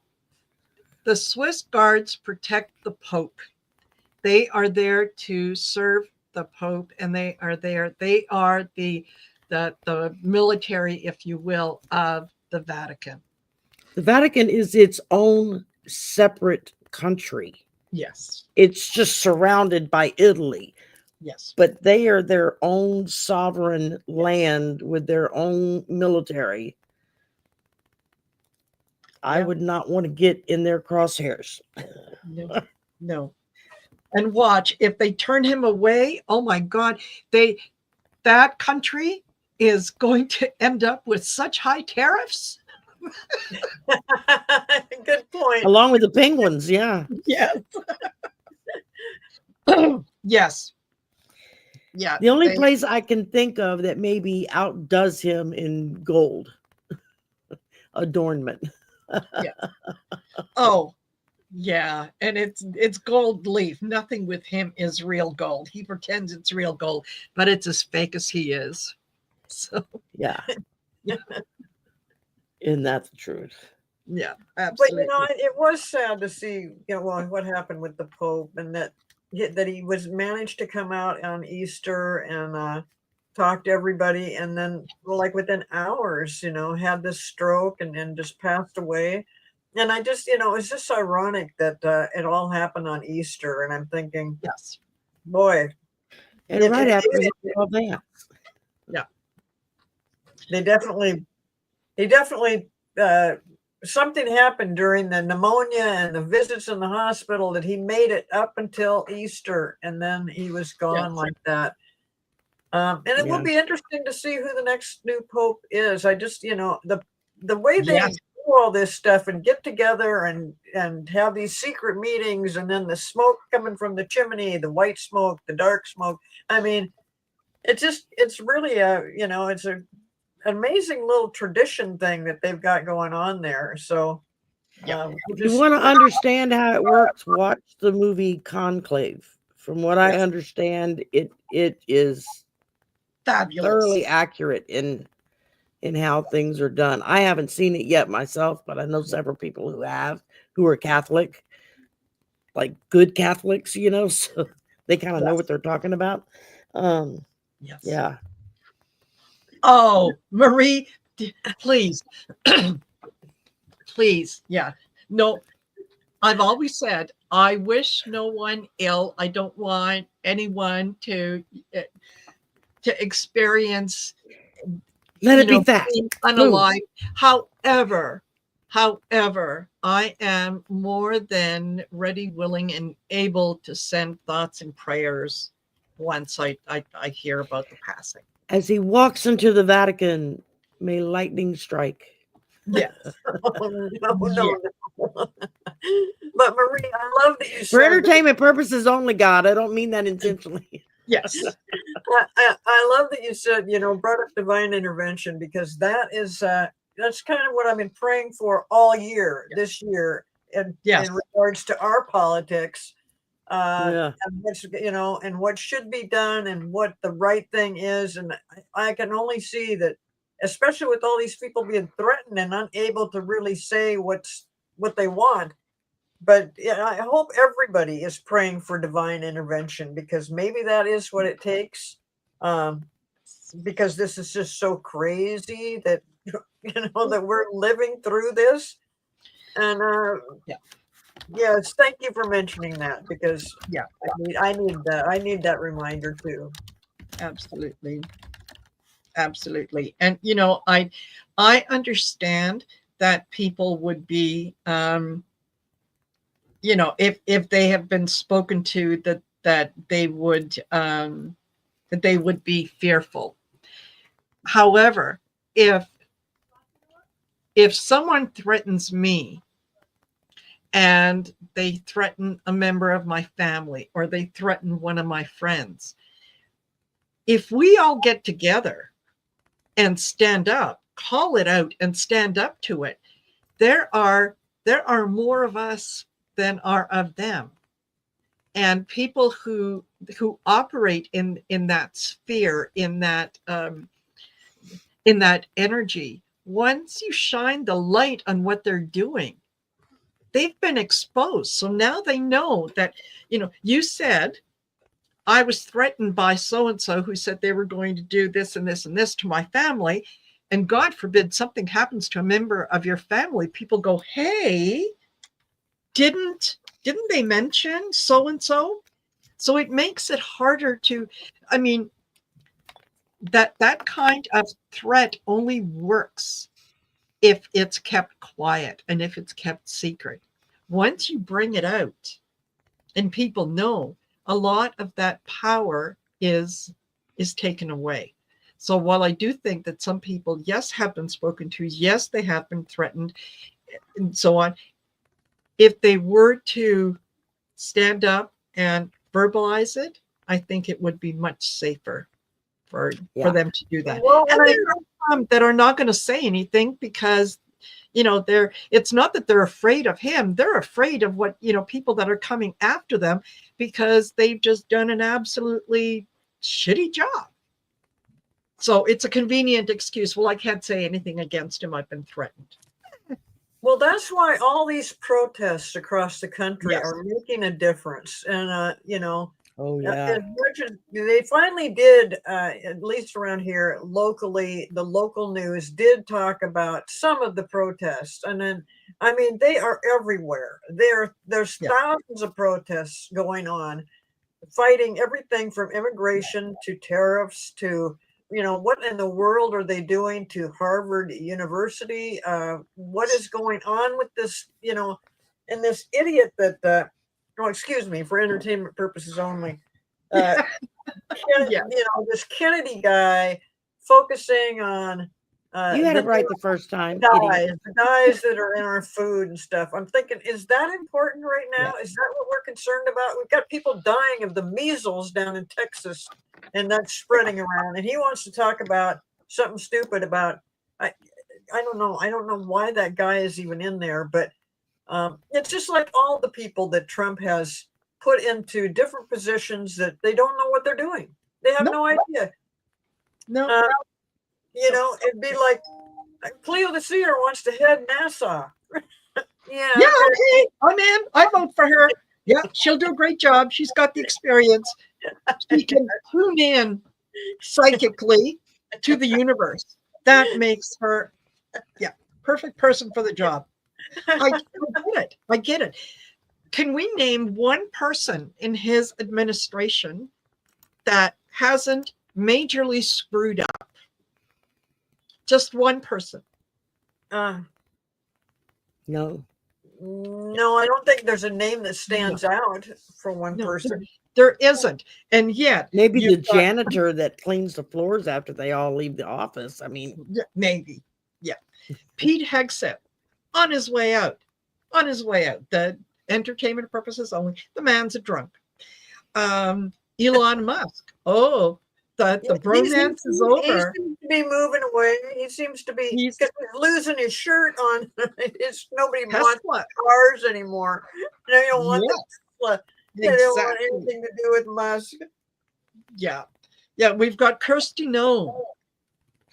the Swiss guards protect the Pope. They are there to serve the Pope, and they are there. They are the military, if you will, of the Vatican. The Vatican is its own separate country. Yes. It's just surrounded by Italy. Yes. But they are their own sovereign land with their own military. I would not want to get in their crosshairs. No. And watch, if they turn him away, oh my God, that country is going to end up with such high tariffs. Good point. Along with the penguins, yeah. Yes. Yes. Yeah. The only place I can think of that maybe outdoes him in gold adornment. Oh, yeah. And it's gold leaf. Nothing with him is real gold. He pretends it's real gold, but it's as fake as he is. So yeah. Isn't that the truth? Yeah, absolutely. But it was sad to see what happened with the Pope, and that he was managed to come out on Easter and talk to everybody, and then like within hours had this stroke and just passed away. And I just it was just ironic that it all happened on Easter, and I'm thinking, yes, boy, and right after all that, yeah, they definitely something happened during the pneumonia and the visits in the hospital that he made it up until Easter, and then he was gone like that. And it will Yeah. be interesting to see who the next new pope is. I just, the way they Yes. do all this stuff and get together and have these secret meetings, and then the smoke coming from the chimney, the white smoke, the dark smoke. I mean, it's really it's a amazing little tradition thing that they've got going on there. So Yeah. If you want to understand how it works, watch the movie Conclave. From what I understand, it is Fabulous. thoroughly accurate in how things are done. I haven't seen it yet myself, but I know several people who have, who are Catholic, like good Catholics, so they kind of know Yes. what they're talking about. Yes. Yeah. Oh, Marie, please. Please. Yeah. No, I've always said, I wish no one ill. I don't want anyone to experience, Let it be that. being Boom. unalive. However, I am more than ready, willing, and able to send thoughts and prayers once I hear about the passing. As he walks into the Vatican, may lightning strike. Yes. no. But Marie, I love that you For said that. entertainment purposes only, God. I don't mean that intentionally. Yes. I love that you said, brought up divine intervention, because that's kind of what I've been praying for all year, this year, in regards to our politics, Yeah. and what's, and what should be done and what the right thing is. And I can only see that, especially with all these people being threatened and unable to really say what they want. But I hope everybody is praying for divine intervention, because maybe that is what it takes. Because this is just so crazy that that we're living through this. And yes, thank you for mentioning that, because I need that reminder too. Absolutely. And I understand that people would be if they have been spoken to, that they would be fearful. However, if someone threatens me, and they threaten a member of my family, or they threaten one of my friends, if we all get together and stand up, call it out and stand up to it, there are more of us than are of them. And people who operate in that sphere, in that energy, once you shine the light on what they're doing, they've been exposed. So now they know that, you said, I was threatened by so-and-so who said they were going to do this and this and this to my family. And God forbid something happens to a member of your family. People go, hey, didn't they mention so-and-so? So it makes it harder to, that kind of threat only works if it's kept quiet and if it's kept secret. Once you bring it out and people know, a lot of that power is taken away. So while I do think that some people, yes, have been spoken to, yes, they have been threatened, and so on, if they were to stand up and verbalize it, I think it would be much safer for them to do that. Well, and there are some that are not going to say anything, because it's not that they're afraid of him. They're afraid of what, people that are coming after them, because they've just done an absolutely shitty job. So it's a convenient excuse. Well, I can't say anything against him. I've been threatened. Well, that's why all these protests across the country Yes. are making a difference. And, Oh, yeah. as much as they finally did, at least around here locally, the local news did talk about some of the protests. And then, they are everywhere. There's thousands of protests going on, fighting everything from immigration to tariffs to, what in the world are they doing to Harvard University? What is going on with this, and this idiot that, excuse me, for entertainment purposes only, uh, Yeah. this Kennedy guy focusing on You had the it right the first time, idiot. the dyes that are in our food and stuff. I'm thinking, is that important right now? Yeah. Is that what we're concerned about? We've got people dying of the measles down in Texas, and that's spreading around. And he wants to talk about something stupid about. I don't know. I don't know why that guy is even in there, but it's just like all the people that Trump has put into different positions that they don't know what they're doing. They have Nope. no idea. No. It'd be like Cleo the Seer wants to head NASA. Yeah. Yeah, okay. I'm in. I vote for her. Yeah, she'll do a great job. She's got the experience. She can tune in psychically to the universe. That makes her, perfect person for the job. I get it. I get it. Can we name one person in his administration that hasn't majorly screwed up? Just one person. Uh, No. no, I don't think there's a name that stands out for one No, person. there isn't. And yet, Maybe the you've got- janitor that cleans the floors after they all leave the office. I mean, Yeah, maybe. Yeah. Pete Hegseth, on his way out. The entertainment purposes only. The man's a drunk. Elon Musk. Oh, the bromance is over. He seems to be moving away. He seems to be He's- losing his shirt on. Nobody wants Tesla. cars anymore. They don't want Yes, the Tesla. They don't want exactly. anything to do with Musk. Yeah. We've got Kirsty Noem,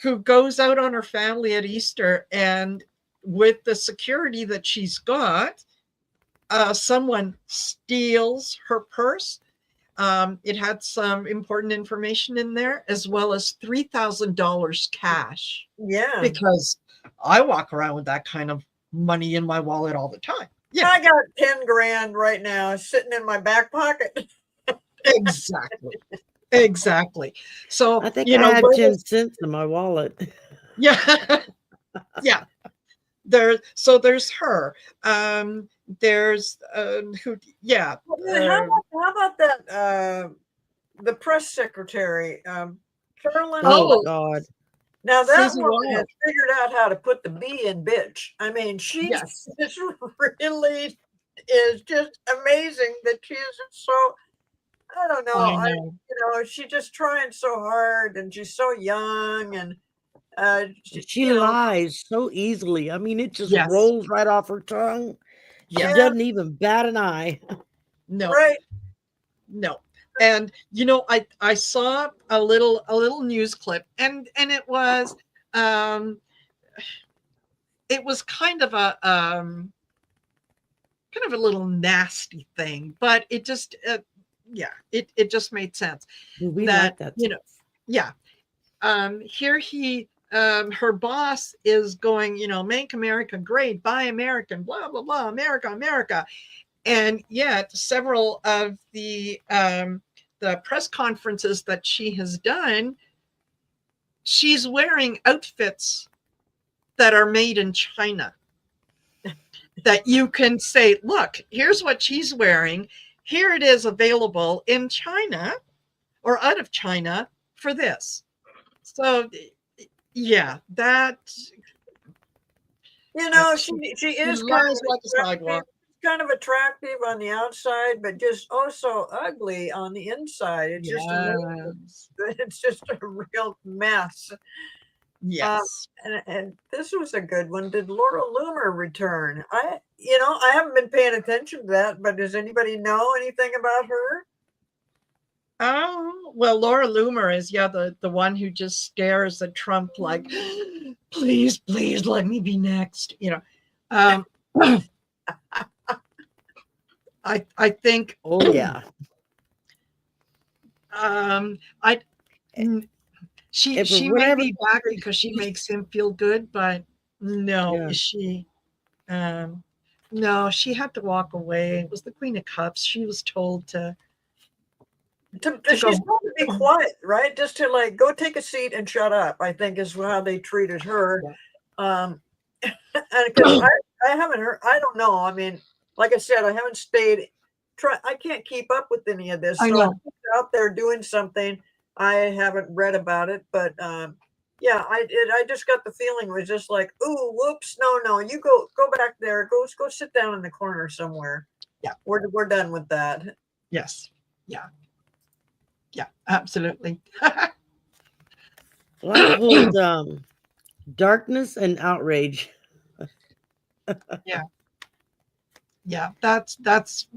who goes out on her family at Easter, and with the security that she's got, someone steals her purse. It had some important information in there, as well as $3,000 cash. Yeah. Because I walk around with that kind of money in my wallet all the time. Yeah, I got 10 grand right now sitting in my back pocket. exactly. Exactly. So I think you I know, had where 10 does- cents in my wallet. yeah, yeah. So there's her. There's who? Yeah. How about that? The press secretary, Carolyn. Oh, God. Now that Susan woman Wild. has figured out how to put the B in bitch. I mean, she Yes. just really is just amazing that she is so. I don't know. I know. She's just trying so hard, and she's so young, and She lies so easily. I mean, it just Yes. rolls right off her tongue. She Yeah. doesn't even bat an eye. No. right. No. And I saw a little news clip, and it was kind of a little nasty thing, but it just it just made sense. We That, like that. you know, yeah. Here her boss is going, make America great, buy American, blah, blah, blah, America, America. And yet several of the press conferences that she has done, she's wearing outfits that are made in China. That you can say, look, here's what she's wearing. Here it is available in China or out of China for this. So, yeah, that. She is kind of attractive on the outside, but just so ugly on the inside. It's just a real mess. Yes. And this was a good one. Did Laura Loomer return? I haven't been paying attention to that, but does anybody know anything about her? Oh, well, Laura Loomer is, the one who just stares at Trump like, please let me be next. I think. Oh, yeah. She may be back because she makes him feel good, but no, is she? No, she had to walk away. It was the Queen of Cups. She was told to She's supposed to be quiet, right? Just to go take a seat and shut up, I think is how they treated her. And because I haven't heard, I don't know. I mean, like I said, I haven't stayed I can't keep up with any of this. I So know. I'm out there doing something. I haven't read about it, but yeah, I just got the feeling it was just like, ooh, whoops, no, you go back there, go sit down in the corner somewhere. Yeah. We're done with that. Yes. Yeah. Yeah, absolutely. Well, I pulled darkness and outrage. Yeah. Yeah, that's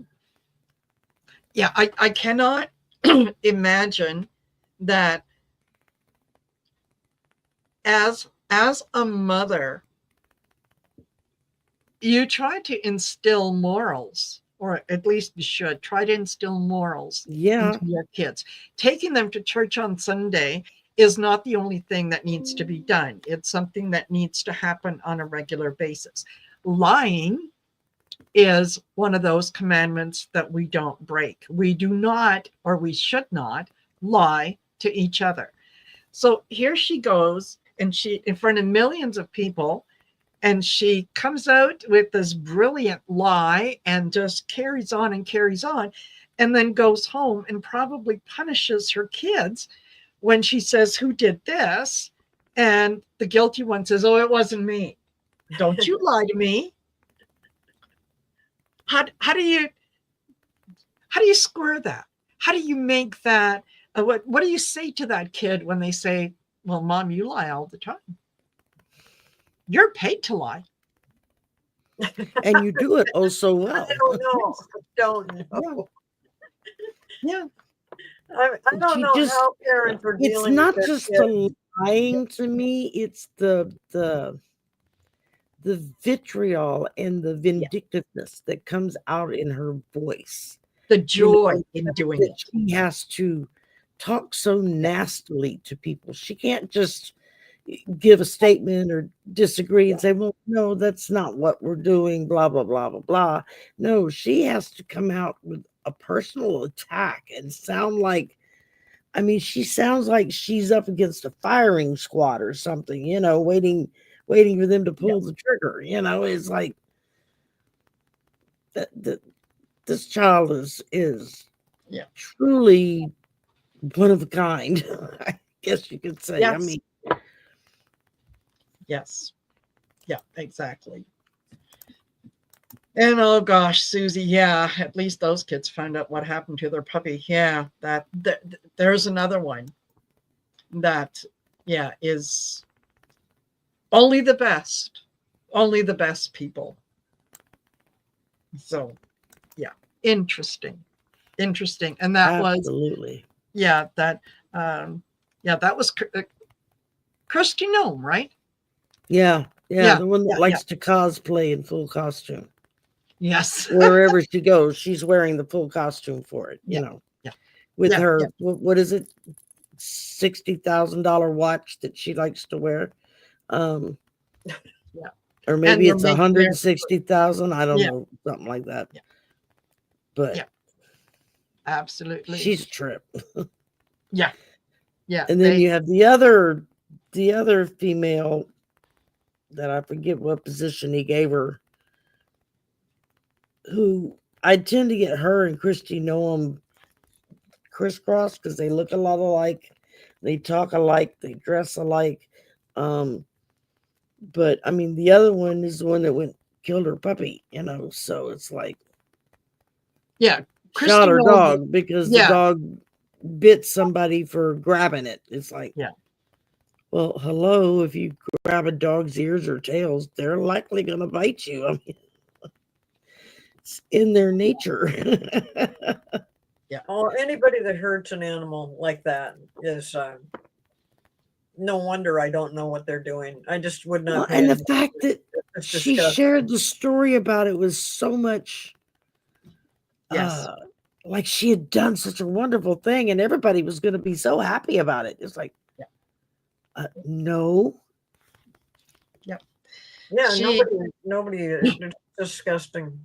yeah, I cannot imagine that as a mother, you try to instill morals, or at least you should try to instill morals Yeah. into your kids. Taking them to church on Sunday is not the only thing that needs to be done. It's something that needs to happen on a regular basis. Lying is one of those commandments that we don't break. We do not, or we should not, lie to each other. So here she goes, and she, in front of millions of people, and she comes out with this brilliant lie and just carries on, and then goes home and probably punishes her kids when she says, "Who did this?" And the guilty one says, "Oh, it wasn't me. Don't you lie to me." How do you square that? How do you make that? What do you say to that kid when they say, "Well, Mom, you lie all the time. You're paid to lie." And you do it oh so well. I don't know. Don't know. Yeah. I don't She know just- how parents are It's dealing not with their just kids. the lying to me, it's the vitriol and the vindictiveness that comes out in her voice. The joy in doing That it. she has to talk so nastily to people. She can't just give a statement or disagree and say, well, no, that's not what we're doing, blah, blah, blah, blah, blah. No, she has to come out with a personal attack and sound like, I mean, she sounds like she's up against a firing squad or something, you know, waiting for them to pull the trigger. You know, it's like that this child is Yeah. truly one of a kind. I guess you could say. Yes. I mean, Yes. Yeah, exactly. And oh gosh, Susie, yeah, at least those kids found out what happened to their puppy. Yeah, there's another one that, yeah, is only the best people. So, yeah, interesting. And that absolutely. that was Kirsty Nome, right? Yeah, Yeah, the one that yeah, likes to cosplay in full costume. Yes. Wherever she goes, she's wearing the full costume for it, you know. Yeah. With Yeah, her, yeah. what is it? $60,000 watch that she likes to wear. Yeah. Or maybe And it's they'll make 160,000. I don't Yeah. know, something like that. Yeah. But Yeah. Absolutely. she's a trip. Yeah. And then you have the other female that I forget what position he gave her, who I tend to get her and Christy Noam crisscross because they look a lot alike, they talk alike, they dress alike. But I mean, the other one is the one that killed her puppy, you know. So it's like, shot her dog because the dog bit somebody for grabbing it. It's like, well, hello, if you grab a dog's ears or tails, they're likely going to bite you. I mean, it's in their nature. Or anybody that hurts an animal like that is no wonder I don't know what they're doing. I just would not. And the fact that it's she disgusting. shared the story about it was so much, like she had done such a wonderful thing, and everybody was going to be so happy about it. It's like, no. Yeah, She- nobody. It's disgusting.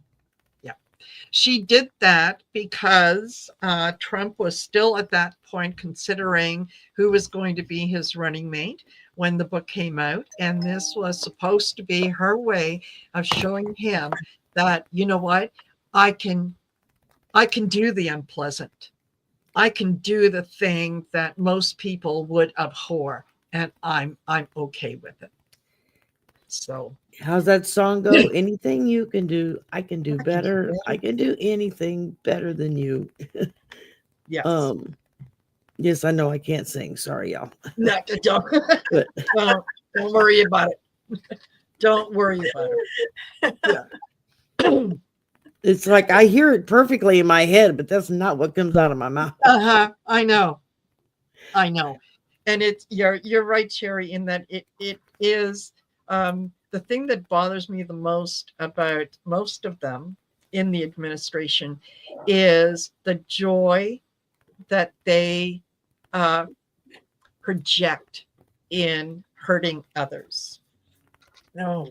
She did that because Trump was still at that point considering who was going to be his running mate when the book came out. And this was supposed to be her way of showing him that, you know what, I can I can do the unpleasant. I can do the thing that most people would abhor, and I'm okay with it. So How's that song go? Anything you can do, I can do I can do better. I better. can do anything better than you. Yes. Yes, I know I can't sing. Sorry, y'all. No, don't, But don't worry about it. Don't worry about it. Yeah. it's like I hear it perfectly in my head, but that's not what comes out of my mouth. I know. And it's you're right, Sherry, in that it is the thing that bothers me the most about most of them in the administration is the joy that they project in hurting others. No,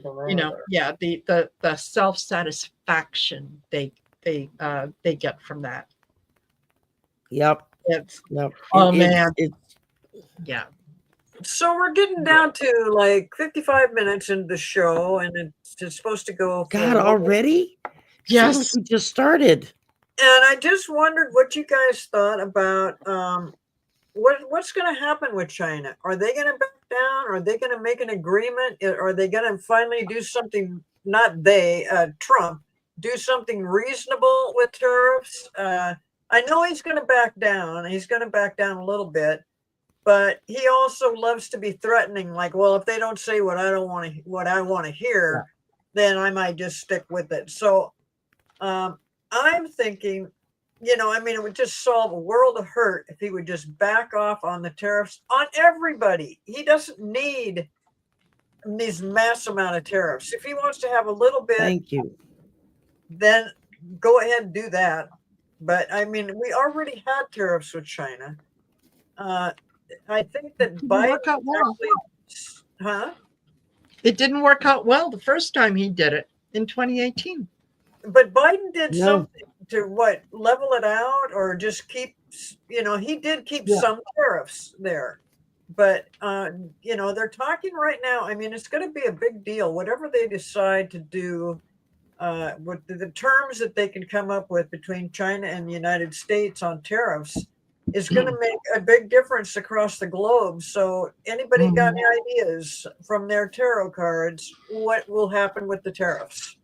Yeah, the self-satisfaction they get from that. Yep. It's Yep. oh man, It's yeah. So we're getting down to like 55 minutes into the show, and it's supposed to go for God already. Seems like Yes. we just started. And I just wondered what you guys thought about what's going to happen with China. Are they going to back down? Are they going to make an agreement? Are they going to finally do something? Not they, Trump, do something reasonable with tariffs. I know he's going to back down. He's going to back down a little bit, but he also loves to be threatening. Like, well, if they don't say what I want to hear, then I might just stick with it. So I'm thinking, I mean, it would just solve a world of hurt if he would just back off on the tariffs on everybody. He doesn't need these mass amount of tariffs. If he wants to have a little bit, Thank you. then go ahead and do that. But I mean, we already had tariffs with China. I think that Biden Work out well. huh? It didn't work out well the first time he did it in 2018. But Biden did No. something to level it out, or just keep, he did keep some tariffs there. But, they're talking right now. I mean, it's going to be a big deal. Whatever they decide to do, with the terms that they can come up with between China and the United States on tariffs is going to make a big difference across the globe. So anybody got any ideas from their tarot cards, what will happen with the tariffs?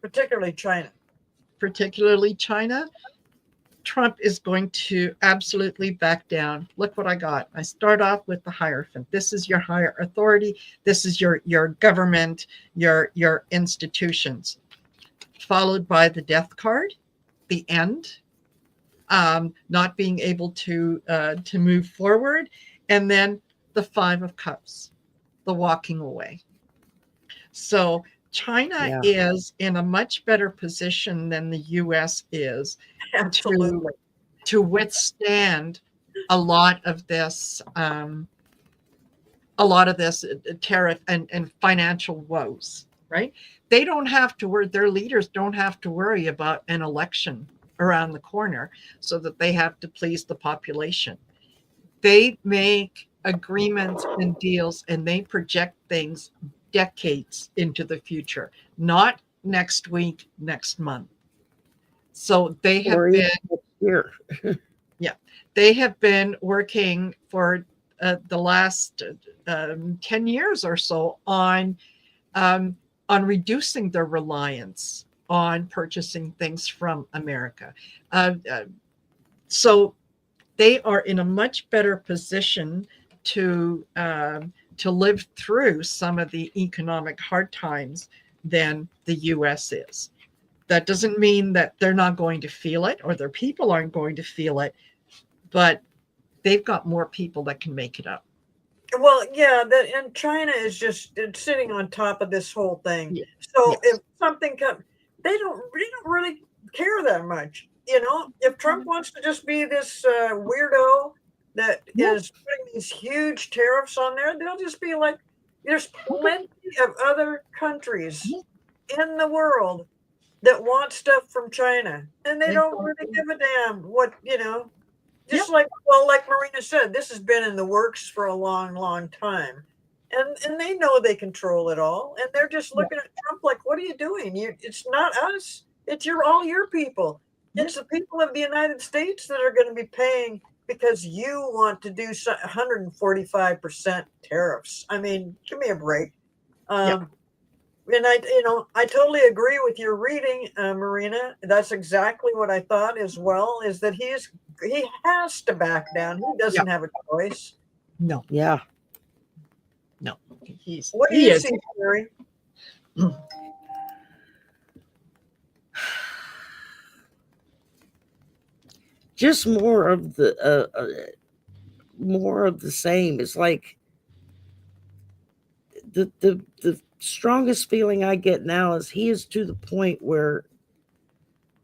Particularly China. Trump is going to absolutely back down. Look what I got. I start off with the Hierophant. This is your higher authority. This is your government, your institutions. Followed by the Death card, the end, not being able to move forward, and then the Five of Cups, the walking away. So China is in a much better position than the U.S. is to withstand a lot of this tariff and financial woes, right? They don't have to worry, their leaders don't have to worry about an election around the corner so that they have to please the population. They make agreements and deals, and they project things decades into the future, not next week, next month. So they have been here. They have been working for the last 10 years or so on reducing their reliance on purchasing things from America. So they are in a much better position to live through some of the economic hard times than the U.S. is. That doesn't mean that they're not going to feel it or their people aren't going to feel it, but they've got more people that can make it up. Well, yeah, and China is just sitting on top of this whole thing. Yeah. So if something comes, they don't really care that much. If Trump wants to just be this weirdo that is putting these huge tariffs on there, they'll just be like, there's plenty of other countries in the world that want stuff from China, and they don't really give a damn what, just like Marina said, this has been in the works for a long, long time. And they know they control it all. And they're just looking at Trump like, what are you doing? It's not us. It's all your people. It's the people of the United States that are going to be paying because you want to do 145% tariffs. I mean, give me a break. Yeah. And I totally agree with your reading, Marina. That's exactly what I thought as well. Is that he has to back down. He doesn't have a choice. No, Yeah. no. What do He you is. see, Terry? Just more of the same. It's like the strongest feeling I get now is he is to the point where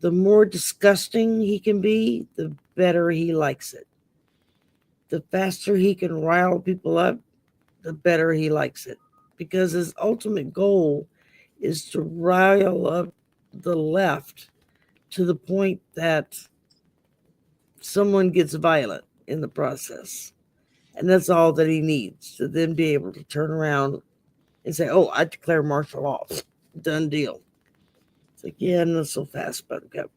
the more disgusting he can be, the better he likes it. The faster he can rile people up, the better he likes it. Because his ultimate goal is to rile up the left to the point that someone gets violent in the process. And that's all that he needs to then be able to turn around and say, "Oh, I declare martial law. Done deal." It's like, yeah, not so fast, Buttercup.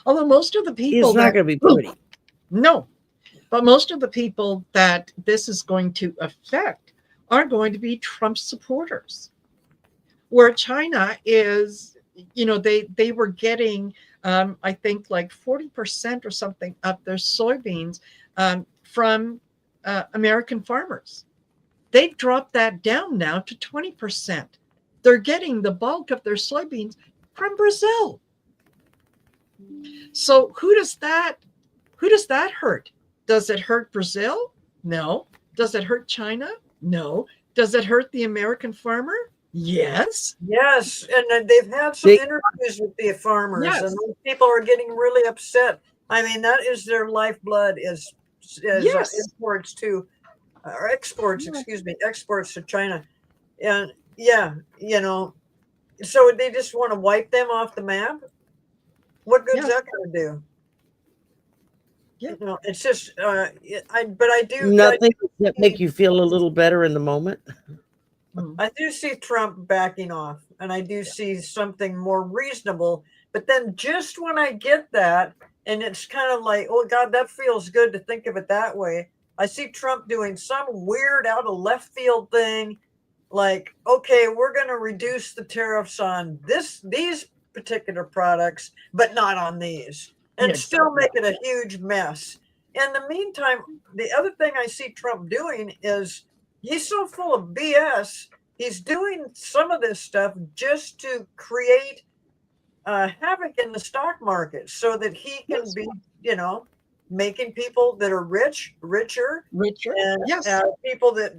Although most of the It's people not that going to be pretty. no, but most of the people that this is going to affect are going to be Trump supporters. Where China is, they were getting, I think, like 40% or something of their soybeans from American farmers. They've dropped that down now to 20%. They're getting the bulk of their soybeans from Brazil. So who does that hurt? Does it hurt Brazil? No. Does it hurt China? No. Does it hurt the American farmer? Yes. Yes, and they've had some interviews with the farmers, Yes. and those people are getting really upset. I mean, that is their lifeblood is Yes. imports to or exports, excuse me, exports to China, and yeah, so they just want to wipe them off the map. What good's Yes. that going to do? Yeah. It's just I do Nothing that make you feel a little better in the moment. I do see Trump backing off, and I do see something more reasonable. But then, just when I get that, and it's kind of like, oh God, that feels good to think of it that way. I see Trump doing some weird out of left field thing, like, okay, we're going to reduce the tariffs on these particular products, but not on these, and still make it a huge mess. In the meantime, the other thing I see Trump doing is he's so full of BS. He's doing some of this stuff just to create havoc in the stock market so that he can be, making people that are richer, and people that,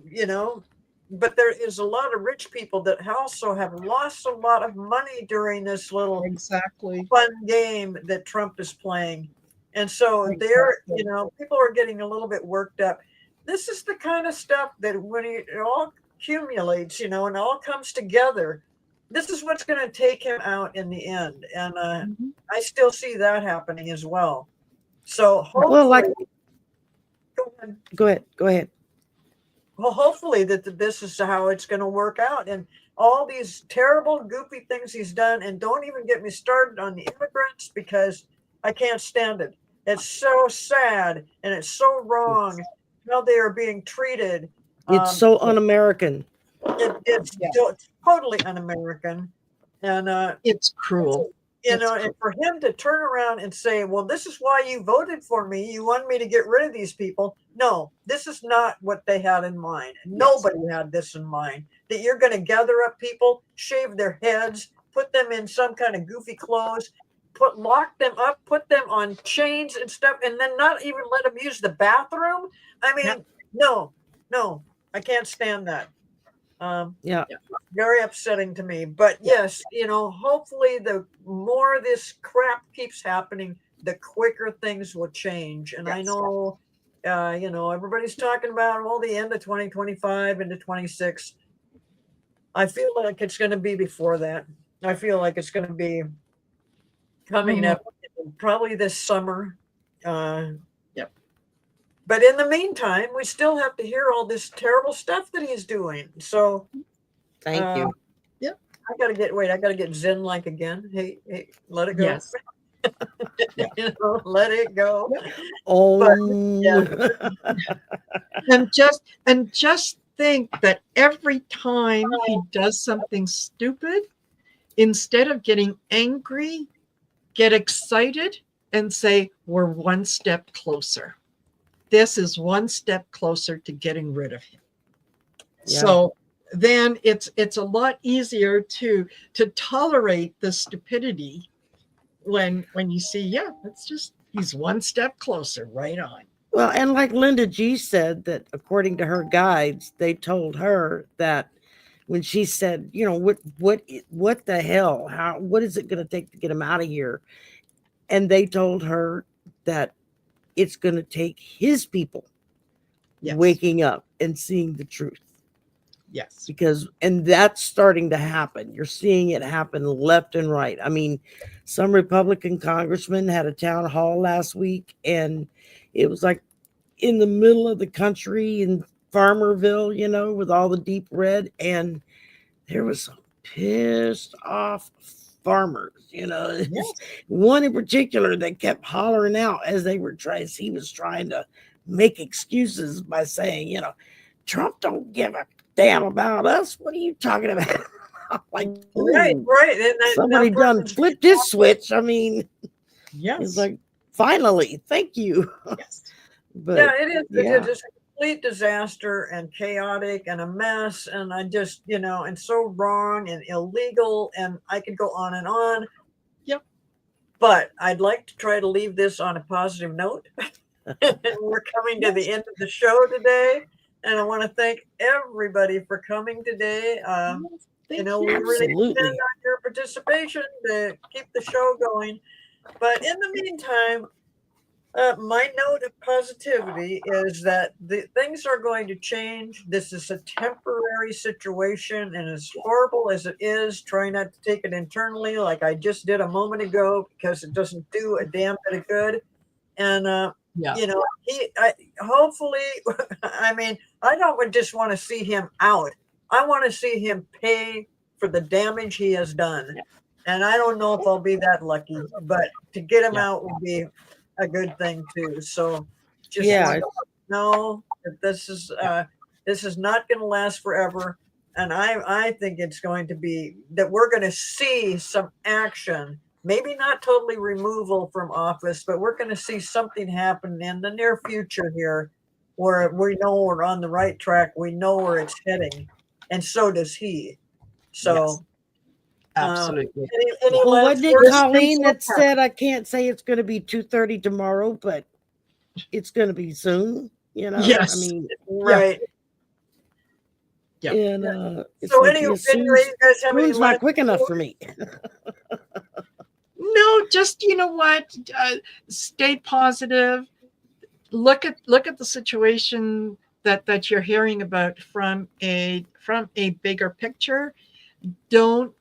but there is a lot of rich people that also have lost a lot of money during this little fun game that Trump is playing. And so people are getting a little bit worked up. This is the kind of stuff that when it all accumulates, and all comes together, this is what's going to take him out in the end. And I still see that happening as well. So hopefully, go ahead. Well, hopefully this is how it's going to work out. And all these terrible, goofy things he's done, and don't even get me started on the immigrants because I can't stand it. It's so sad and it's so wrong how they are being treated. It's so un-American. It's totally un-American, and it's cruel. And for him to turn around and say, well, this is why you voted for me. You wanted me to get rid of these people. No, this is not what they had in mind. Nobody had this in mind, that you're going to gather up people, shave their heads, put them in some kind of goofy clothes, lock them up, put them on chains and stuff, and then not even let them use the bathroom. I mean, no, I can't stand that. Very upsetting to me. But yes, hopefully the more this crap keeps happening, the quicker things will change. And I know, everybody's talking about all the end of 2025 into 26. I feel like it's going to be before that. I feel like it's going to be coming up probably this summer. But in the meantime, we still have to hear all this terrible stuff that he's doing. So thank you. I gotta get Zen-like again. Hey, let it go. Yes. Yeah. Let it go. Oh, And just think that every time he does something stupid, instead of getting angry, get excited and say, we're one step closer. This is one step closer to getting rid of him. Yeah. So then it's a lot easier to tolerate the stupidity when you see, yeah, it's just he's one step closer, right on. well, and like Linda G said, that according to her guides, they told her that when she said, you know, what the hell? What is it going to take to get him out of here? And they told her that it's going to take his people Yes. waking up and seeing the truth. Yes. And that's starting to happen. You're seeing it happen left and right. I mean, some Republican congressman had a town hall last week, and it was like in the middle of the country in Farmerville, you know, with all the deep red, and there was some pissed off farmers, you know. Yes. One in particular that kept hollering out as he was trying to make excuses by saying, you know, Trump don't give a damn about us. What are you talking about? I'm like, Right. ooh, And somebody done flipped his switch. I mean, Yes. it's like, finally, thank you. Yes. But yeah, it is. yeah. It's a complete disaster and chaotic and a mess. And I just, and so wrong and illegal. And I could go on and on. Yep. But I'd like to try to leave this on a positive note. We're coming to the end of the show today. And I want to thank everybody for coming today. Thank we you. really Absolutely. depend on your participation to keep the show going. But in the meantime, my note of positivity is that the things are going to change. This is a temporary situation, and as horrible as it is, try not to take it internally like I just did a moment ago, because it doesn't do a damn bit of good. And Yeah. hopefully, I mean, I don't just want to see him out. I want to see him pay for the damage he has done. Yeah. And I don't know if I'll be that lucky, but to get him Yeah. out would be a good thing too. So just Yeah. want to know that this is not going to last forever. And I think it's going to be that we're going to see some action. Maybe not totally removal from office, but we're going to see something happen in the near future here where we know we're on the right track. We know where it's heading. And so does he. So, Yes. Absolutely. any Well, last wasn't it words? Colleen that said, I can't say it's going to be 2:30 tomorrow, but it's going to be soon, you know? Yes. I mean, Right. Yeah. and it's So like, anyway, soon's you guys have any not last quick enough for me. No, just you know what? Stay positive. Look at the situation that you're hearing about from a bigger picture. Don't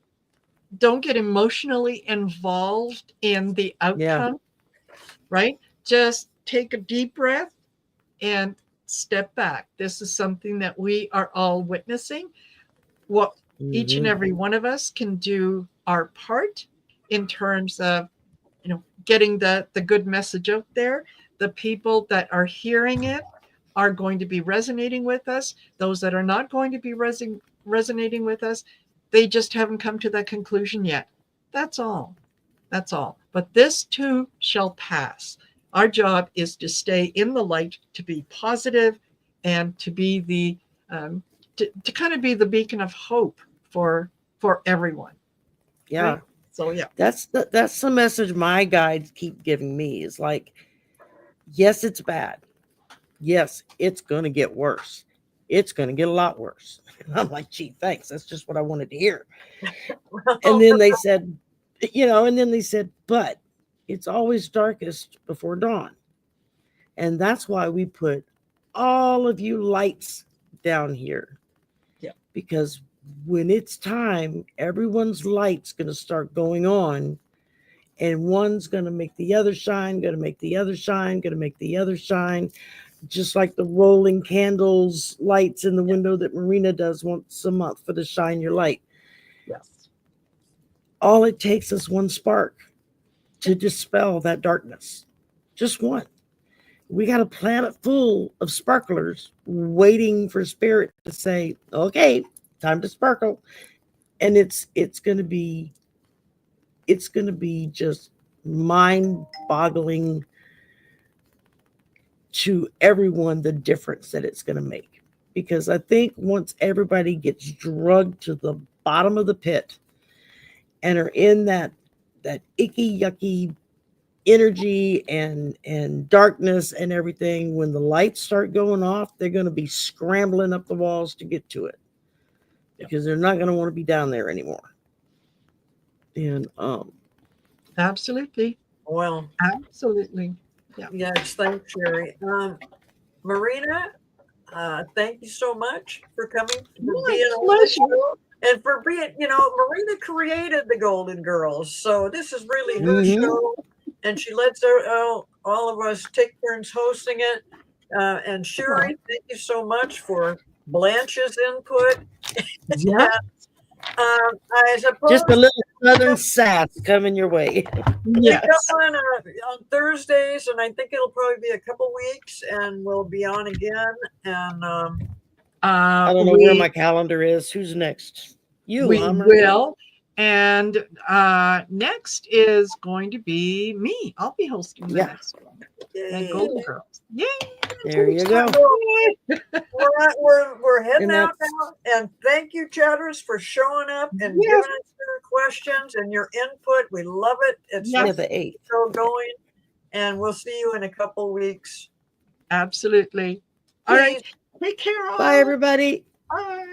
get emotionally involved in the outcome. Right? Just take a deep breath and step back. This is something that we are all witnessing. What each and every one of us can do our part in terms of getting the good message out there. The people that are hearing it are going to be resonating with us. Those that are not going to be resonating with us, they just haven't come to that conclusion yet. That's all. But this too shall pass. Our job is to stay in the light, to be positive, and to be the to kind of be the beacon of hope for everyone. Yeah. Right? So yeah, that's the message my guides keep giving me, is like, yes, it's bad. Yes, it's going to get worse. It's going to get a lot worse. And I'm like, gee, thanks. That's just what I wanted to hear. And then they said, but it's always darkest before dawn. And that's why we put all of you lights down here. Yeah. Because when it's time, everyone's light's going to start going on, and one's going to make the other shine, going to make the other shine, going to make the other shine, just like the rolling candles lights in the window that Marina does once a month for the Shine Your Light. yes, all it takes is one spark to dispel that darkness. Just one. We got a planet full of sparklers waiting for spirit to say, okay, time to sparkle. And it's gonna be just mind-boggling to everyone, the difference that it's gonna make. Because I think once everybody gets drugged to the bottom of the pit and are in that icky yucky energy and darkness and everything, when the lights start going off, they're going to be scrambling up the walls to get to it, because they're not going to want to be down there anymore. And Absolutely. Well, Absolutely. yes, thanks, Sherry. Marina, thank you so much for coming, for My being on the pleasure. show, and for being, Marina created the Golden Girls, so this is really her Mhm. show, and she lets all of us take turns hosting it. And Sherry, thank you so much for Blanche's input. Yeah. I suppose just a little southern sass coming your way. we Yes. come on Thursdays, and I think it'll probably be a couple weeks, and we'll be on again. And I don't know where my calendar is. Who's next? You, we huh, Maria? will. And next is going to be me. I'll be hosting the Yeah. next one. The yay. Golden Girls. Yay! There you go. We're heading And out that's- now, and thank you, chatters, for showing up and Yes. giving us your questions and your input. We love it. It's Yes. Yeah, the 8th. still going, and we'll see you in a couple weeks. Absolutely. All right. Peace. Take care. All. Bye, everybody. Bye.